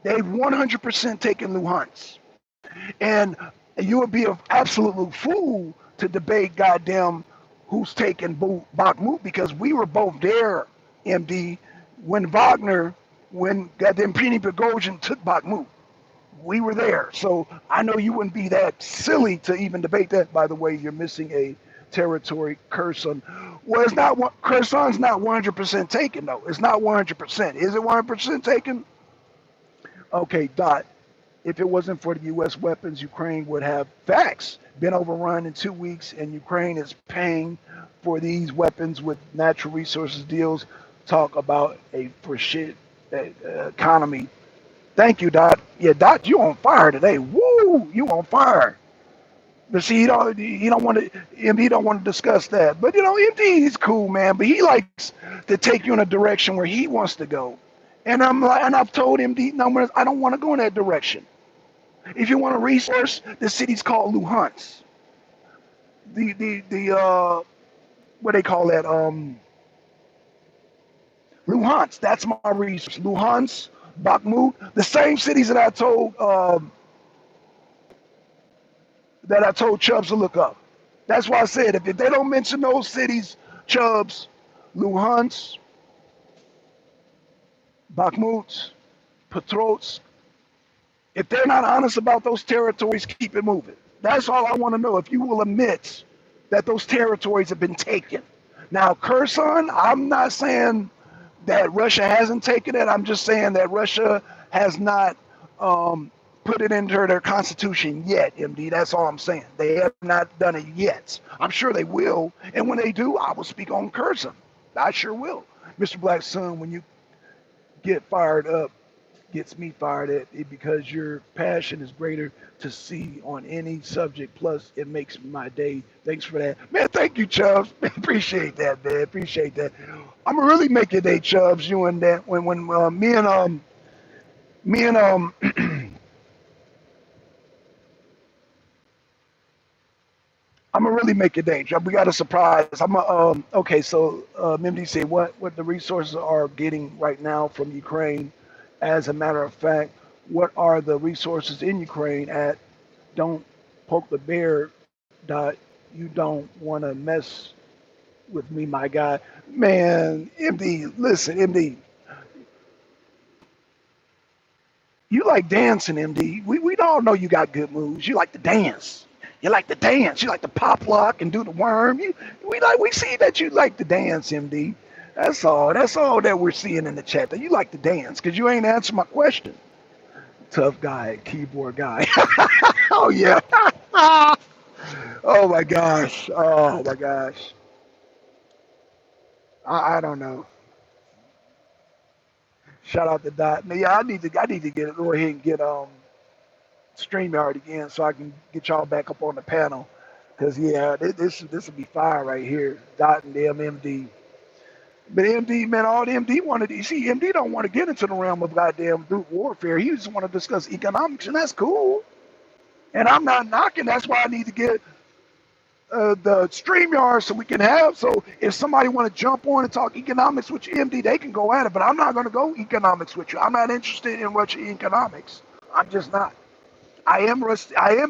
They've 100% taken Luhansk. And you would be an absolute fool to debate goddamn who's taken Bakhmut, because we were both there, MD, when goddamn Penny Prigozhin took Bakhmut. We were there. So I know you wouldn't be that silly to even debate that. By the way, you're missing a territory, Kherson. Well, it's not, Kherson's not 100% taken, though. It's not 100%. Is it 100% taken? Okay, Dot. If it wasn't for the U.S. weapons, Ukraine would have facts been overrun in 2 weeks, and Ukraine is paying for these weapons with natural resources deals. Talk about a for shit economy. Thank you, Dot. Yeah, Dot, you on fire today. Woo, you on fire. But see, he don't want to. MD don't want to discuss that. But MD, he's cool, man. But he likes to take you in a direction where he wants to go. And I've told MD, no, I don't want to go in that direction. If you want a resource, the city's called Luhansk. The what they call that? Luhansk. That's my resource. Luhansk, Bakhmut, the same cities that I told Chubbs to look up. That's why I said if they don't mention those cities, Chubbs, Luhansk, Bakhmut, Petrovsk, if they're not honest about those territories, keep it moving. That's all I want to know. If you will admit that those territories have been taken. Now, Kherson, I'm not saying that Russia hasn't taken it. I'm just saying that Russia has not put it into their constitution yet, MD. That's all I'm saying. They have not done it yet. I'm sure they will. And when they do, I will speak on Kherson. I sure will. Mr. Blackson, when you get fired up, gets me fired up because your passion is greater to see on any subject. Plus, it makes my day. Thanks for that. Man, thank you, Chubbs. Appreciate that, man. Appreciate that. I'm going to really make your day, Chubbs, you and that. When me and I'm gonna really make your day. We got a surprise. Okay. So MD said what the resources are getting right now from Ukraine. As a matter of fact, what are the resources in Ukraine at? Don't poke the bear. Dot. You don't want to mess with me, my guy. Man, MD, listen, MD. You like dancing, MD. We all know you got good moves. You like to dance. You like to dance. You like to pop lock and do the worm. We see that you like to dance, MD. That's all. That's all that we're seeing in the chat. That you like to dance because you ain't answered my question. Tough guy, keyboard guy. Oh yeah. Oh my gosh. Oh my gosh. I don't know. Shout out to Dot. Now, yeah, I need to get go ahead and get StreamYard again so I can get y'all back up on the panel. Cause yeah, this will be fire right here. Dot and them MD. But MD, man, all the MD wanted, you see, MD don't want to get into the realm of goddamn brute warfare. He just want to discuss economics, and that's cool. And I'm not knocking. That's why I need to get the StreamYard so we can have, so if somebody want to jump on and talk economics with you, MD, they can go at it. But I'm not going to go economics with you. I'm not interested in Russian economics. I'm just not. I am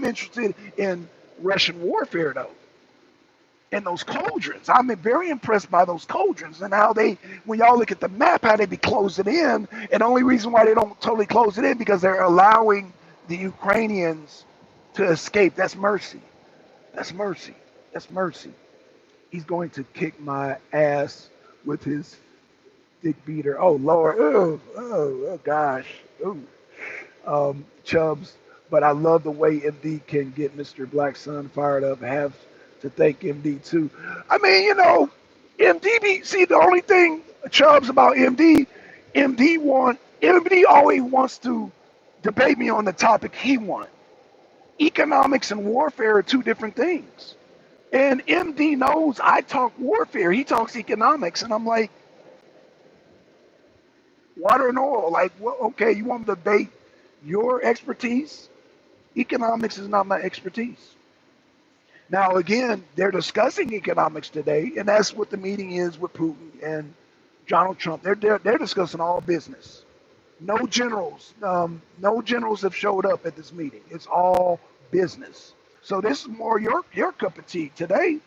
interested in Russian warfare, though, and those cauldrons. I'm very impressed by those cauldrons and how they, when y'all look at the map, how they be closing in. And the only reason why they don't totally close it in because they're allowing the Ukrainians to escape. That's mercy. That's mercy. That's mercy. He's going to kick my ass with his dick beater. Oh Lord. Oh gosh. Ooh. Chubbs. But I love the way MD can get Mr. Black Sun fired up. I have to thank MD too. I mean, see the only thing Chubbs about MD always wants to debate me on the topic he wants. Economics and warfare are two different things. And MD knows I talk warfare. He talks economics. And I'm like, water and oil. Like, well, okay, you want to debate your expertise? Economics is not my expertise. Now, again, they're discussing economics today, and that's what the meeting is with Putin and Donald Trump. They're discussing all business. No generals. No generals have showed up at this meeting. It's all business. So this is more your cup of tea today.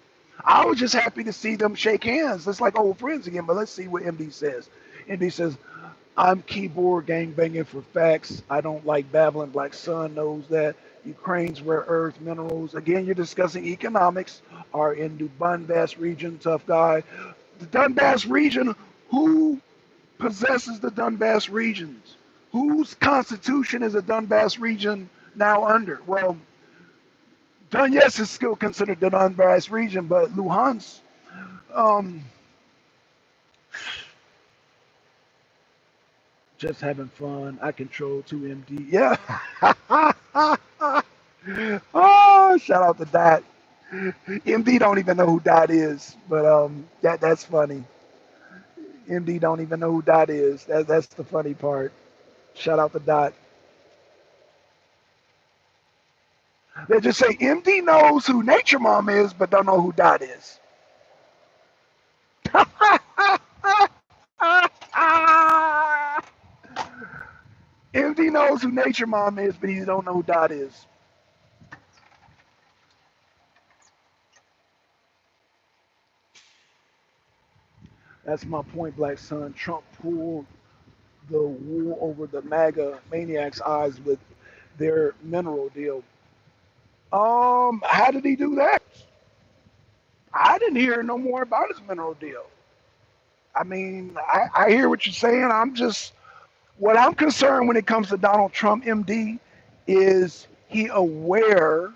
I was just happy to see them shake hands. It's like old friends again. But let's see what MD says. MD says, "I'm keyboard gangbanging for facts. I don't like babbling. Black Sun knows that. Ukraine's rare earth minerals. Again, you're discussing economics. Are in the Donbass region. Tough guy. The Donbass region. Who possesses the Donbass regions? Whose constitution is the Donbass region now under? Well, Donetsk is still considered the Donbass region, but Luhansk, um, just having fun. I control 2MD. Yeah. Oh, shout out to Dot. MD don't even know who Dot is, but that's funny. MD don't even know who Dot is. That's the funny part. Shout out to Dot. They just say MD knows who Nature Mom is, but don't know who Dot is. MD knows who Nature Mom is, but he don't know who Dot is. That's my point, Black Sun. Trump pulled the wool over the MAGA maniacs' eyes with their mineral deal. How did he do that? I didn't hear no more about his mineral deal. I mean, I hear what you're saying. What I'm concerned when it comes to Donald Trump, MD, is he aware?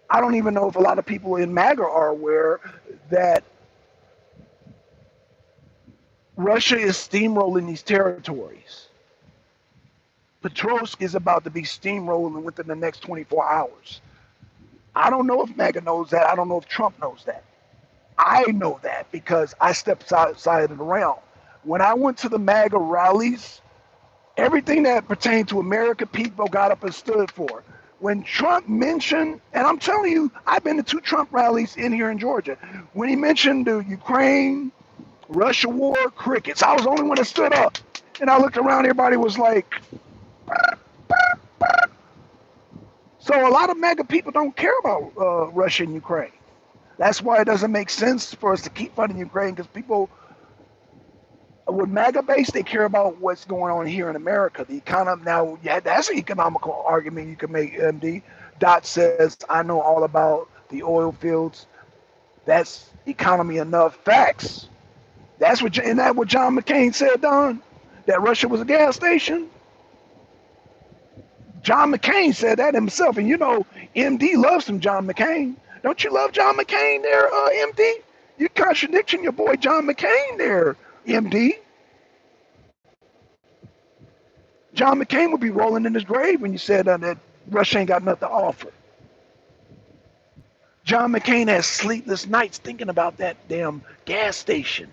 I don't even know if a lot of people in MAGA are aware that Russia is steamrolling these territories. Petrovsk is about to be steamrolling within the next 24 hours. I don't know if MAGA knows that. I don't know if Trump knows that. I know that because I stepped outside of the realm. When I went to the MAGA rallies, everything that pertained to America, people got up and stood for. When Trump mentioned, and I'm telling you, I've been to 2 Trump rallies in here in Georgia. When he mentioned the Ukraine, Russia war, crickets. I was the only one that stood up. And I looked around, everybody was like, so a lot of MAGA people don't care about Russia and Ukraine. That's why it doesn't make sense for us to keep funding Ukraine, because people with MAGA base, they care about what's going on here in America. The economy now, yeah, that's an economical argument you can make, MD. Dot says, I know all about the oil fields. That's economy enough. Facts. Isn't that what John McCain said, Don? That Russia was a gas station? John McCain said that himself. And MD loves some John McCain. Don't you love John McCain there, MD? You're contradicting your boy John McCain there, MD. John McCain would be rolling in his grave when you said that Russia ain't got nothing to offer. John McCain has sleepless nights thinking about that damn gas station.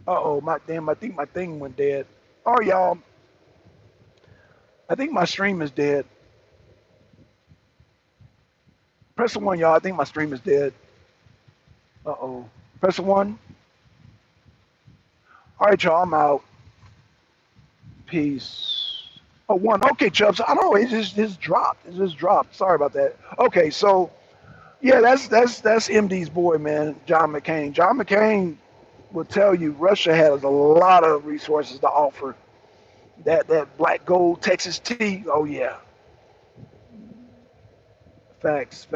Uh-oh, I think my thing went dead. Oh, y'all, I think my stream is dead. Press the one, y'all. I think my stream is dead. Uh-oh. Press the one. All right, y'all, I'm out. Peace. Oh, one. Okay, Chubbs. I don't know. It just dropped. It just dropped. Sorry about that. Okay, so yeah, that's MD's boy, man, John McCain. John McCain will tell you Russia has a lot of resources to offer. That black gold Texas tea. Oh yeah. Facts.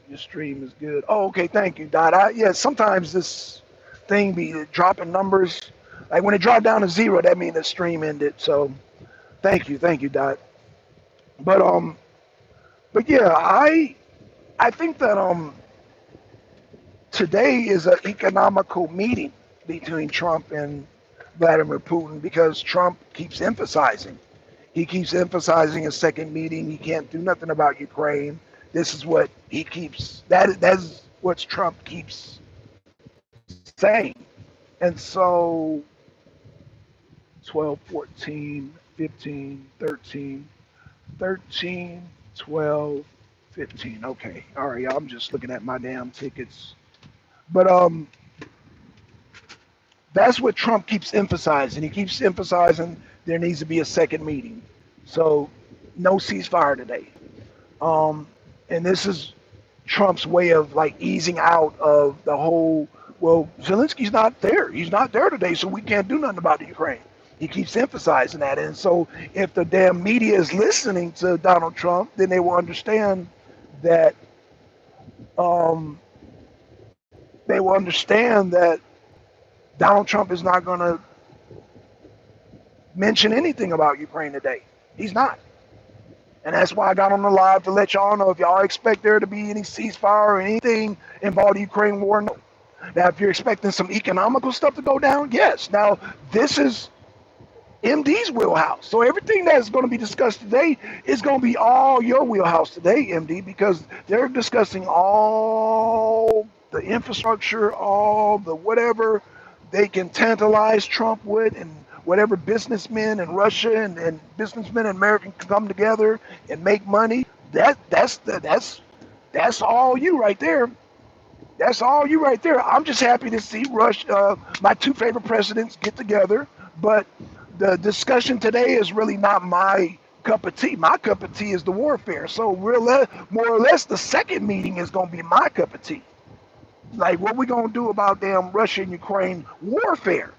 Your stream is good. Oh, okay. Thank you, Dot. Yeah, sometimes this thing be dropping numbers. Like when it dropped down to 0, that means the stream ended. So thank you, Dot. But yeah, I think that today is an economical meeting between Trump and Vladimir Putin because Trump keeps emphasizing. He keeps emphasizing a second meeting. He can't do nothing about Ukraine. This is what he keeps. That's what Trump keeps saying. And so 12, 14, 15, 13, 13, 12, 15. Okay. All right, y'all. I'm just looking at my damn tickets. But that's what Trump keeps emphasizing. He keeps emphasizing there needs to be a second meeting. So no ceasefire today. And this is Trump's way of like easing out of the whole, well, Zelensky's not there. He's not there today, so we can't do nothing about the Ukraine. He keeps emphasizing that. And so if the damn media is listening to Donald Trump, then they will understand that Donald Trump is not going to mention anything about Ukraine today. He's not. And that's why I got on the live to let y'all know if y'all expect there to be any ceasefire or anything involved in the Ukraine war, no. Now, if you're expecting some economical stuff to go down, yes. Now, this is MD's wheelhouse. So everything that's going to be discussed today is going to be all your wheelhouse today, MD, because they're discussing all the infrastructure, all the whatever they can tantalize Trump with, and whatever businessmen in Russia and businessmen in America can come together and make money. That's all you right there. That's all you right there. I'm just happy to see Russia, my two favorite presidents get together. But the discussion today is really not my cup of tea. My cup of tea is the warfare. So more or less, the second meeting is going to be my cup of tea. Like, what we going to do about damn Russia and Ukraine warfare?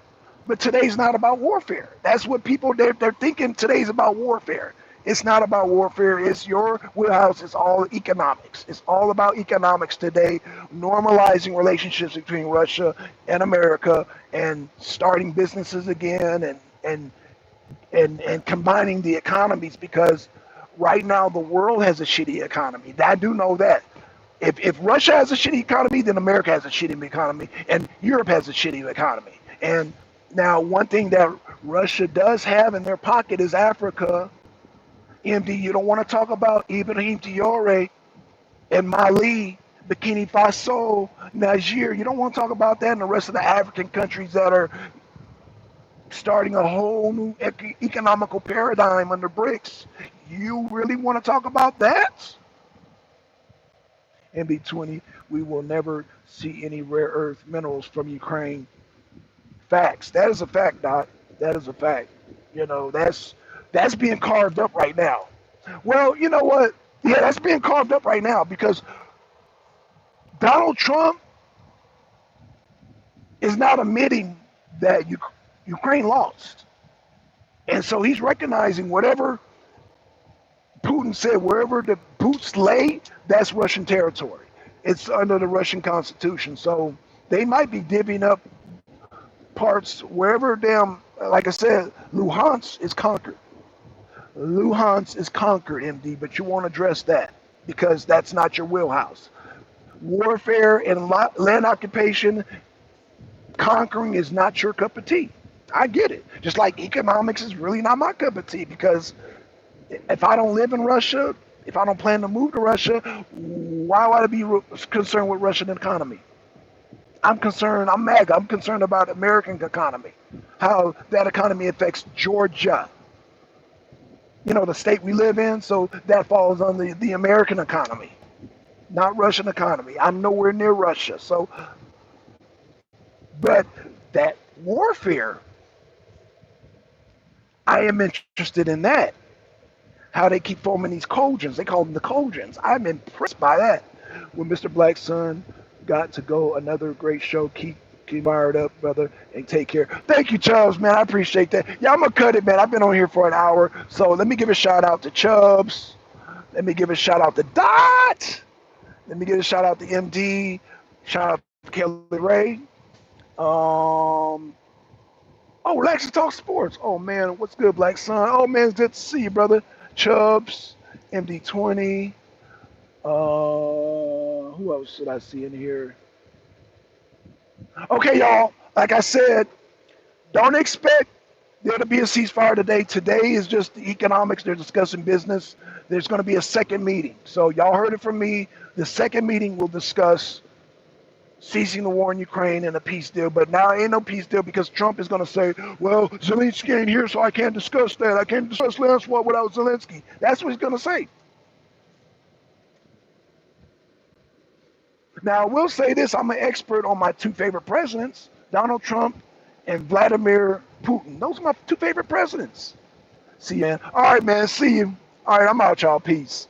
But today's not about warfare. That's what people, they're thinking today's about warfare. It's not about warfare. It's your wheelhouse. It's all economics. It's all about economics today, normalizing relationships between Russia and America and starting businesses again and combining the economies, because right now the world has a shitty economy. I do know that. If Russia has a shitty economy, then America has a shitty economy, and Europe has a shitty economy. And now, one thing that Russia does have in their pocket is Africa. MD, you don't want to talk about Ibrahim Traoré and Mali, Burkina Faso, Niger. You don't want to talk about that and the rest of the African countries that are starting a whole new economical paradigm under BRICS. You really want to talk about that? MB20, we will never see any rare earth minerals from Ukraine. Facts. That is a fact, Doc. That is a fact. You know, that's being carved up right now. Well, you know what? Yeah, that's being carved up right now because Donald Trump is not admitting that Ukraine lost. And so he's recognizing whatever Putin said, wherever the boots lay, that's Russian territory. It's under the Russian Constitution. So they might be divvying up parts wherever like I said, Luhansk is conquered. Luhansk is conquered, MD, but you won't address that because that's not your wheelhouse. warfare and land occupation, conquering is not your cup of tea. I get it. Just like economics is really not my cup of tea, because if I don't live in Russia, if I don't plan to move to Russia, why would I be concerned with Russian economy? I'm concerned, I'm MAGA, I'm concerned about American economy, how that economy affects Georgia, you know, the state we live in, so that falls on the American economy, not Russian economy. I'm nowhere near Russia, so, but that warfare, I am interested in that. How they keep forming these cauldrons. They call them the cauldrons. I'm impressed by that. When Mr. Blackson got to go, another great show. Keep fired up, brother, and take care. Thank you, Chubbs, man. I appreciate that. Yeah, I'm going to cut it, man. I've been on here for an hour. So let me give a shout out to Chubbs. Let me give a shout out to Dot. Let me give a shout out to MD. Shout out to Kelly Ray. Oh, Lex Talk Sports. Oh, man, what's good, Black Sun? Oh, man, it's good to see you, brother. Chubbs, MD20. Who else should I see in here? Okay, y'all. Like I said, don't expect there to be a ceasefire today. Today is just the economics. They're discussing business. There's going to be a second meeting. So y'all heard it from me. The second meeting will discuss ceasing the war in Ukraine and a peace deal. But now ain't no peace deal, because Trump is going to say, well, Zelensky ain't here, so I can't discuss that. I can't discuss last one without Zelensky. That's what he's going to say. Now, I will say this. I'm an expert on my two favorite presidents, Donald Trump and Vladimir Putin. Those are my two favorite presidents. See you, man. All right, man. See you. All right, I'm out, y'all. Peace.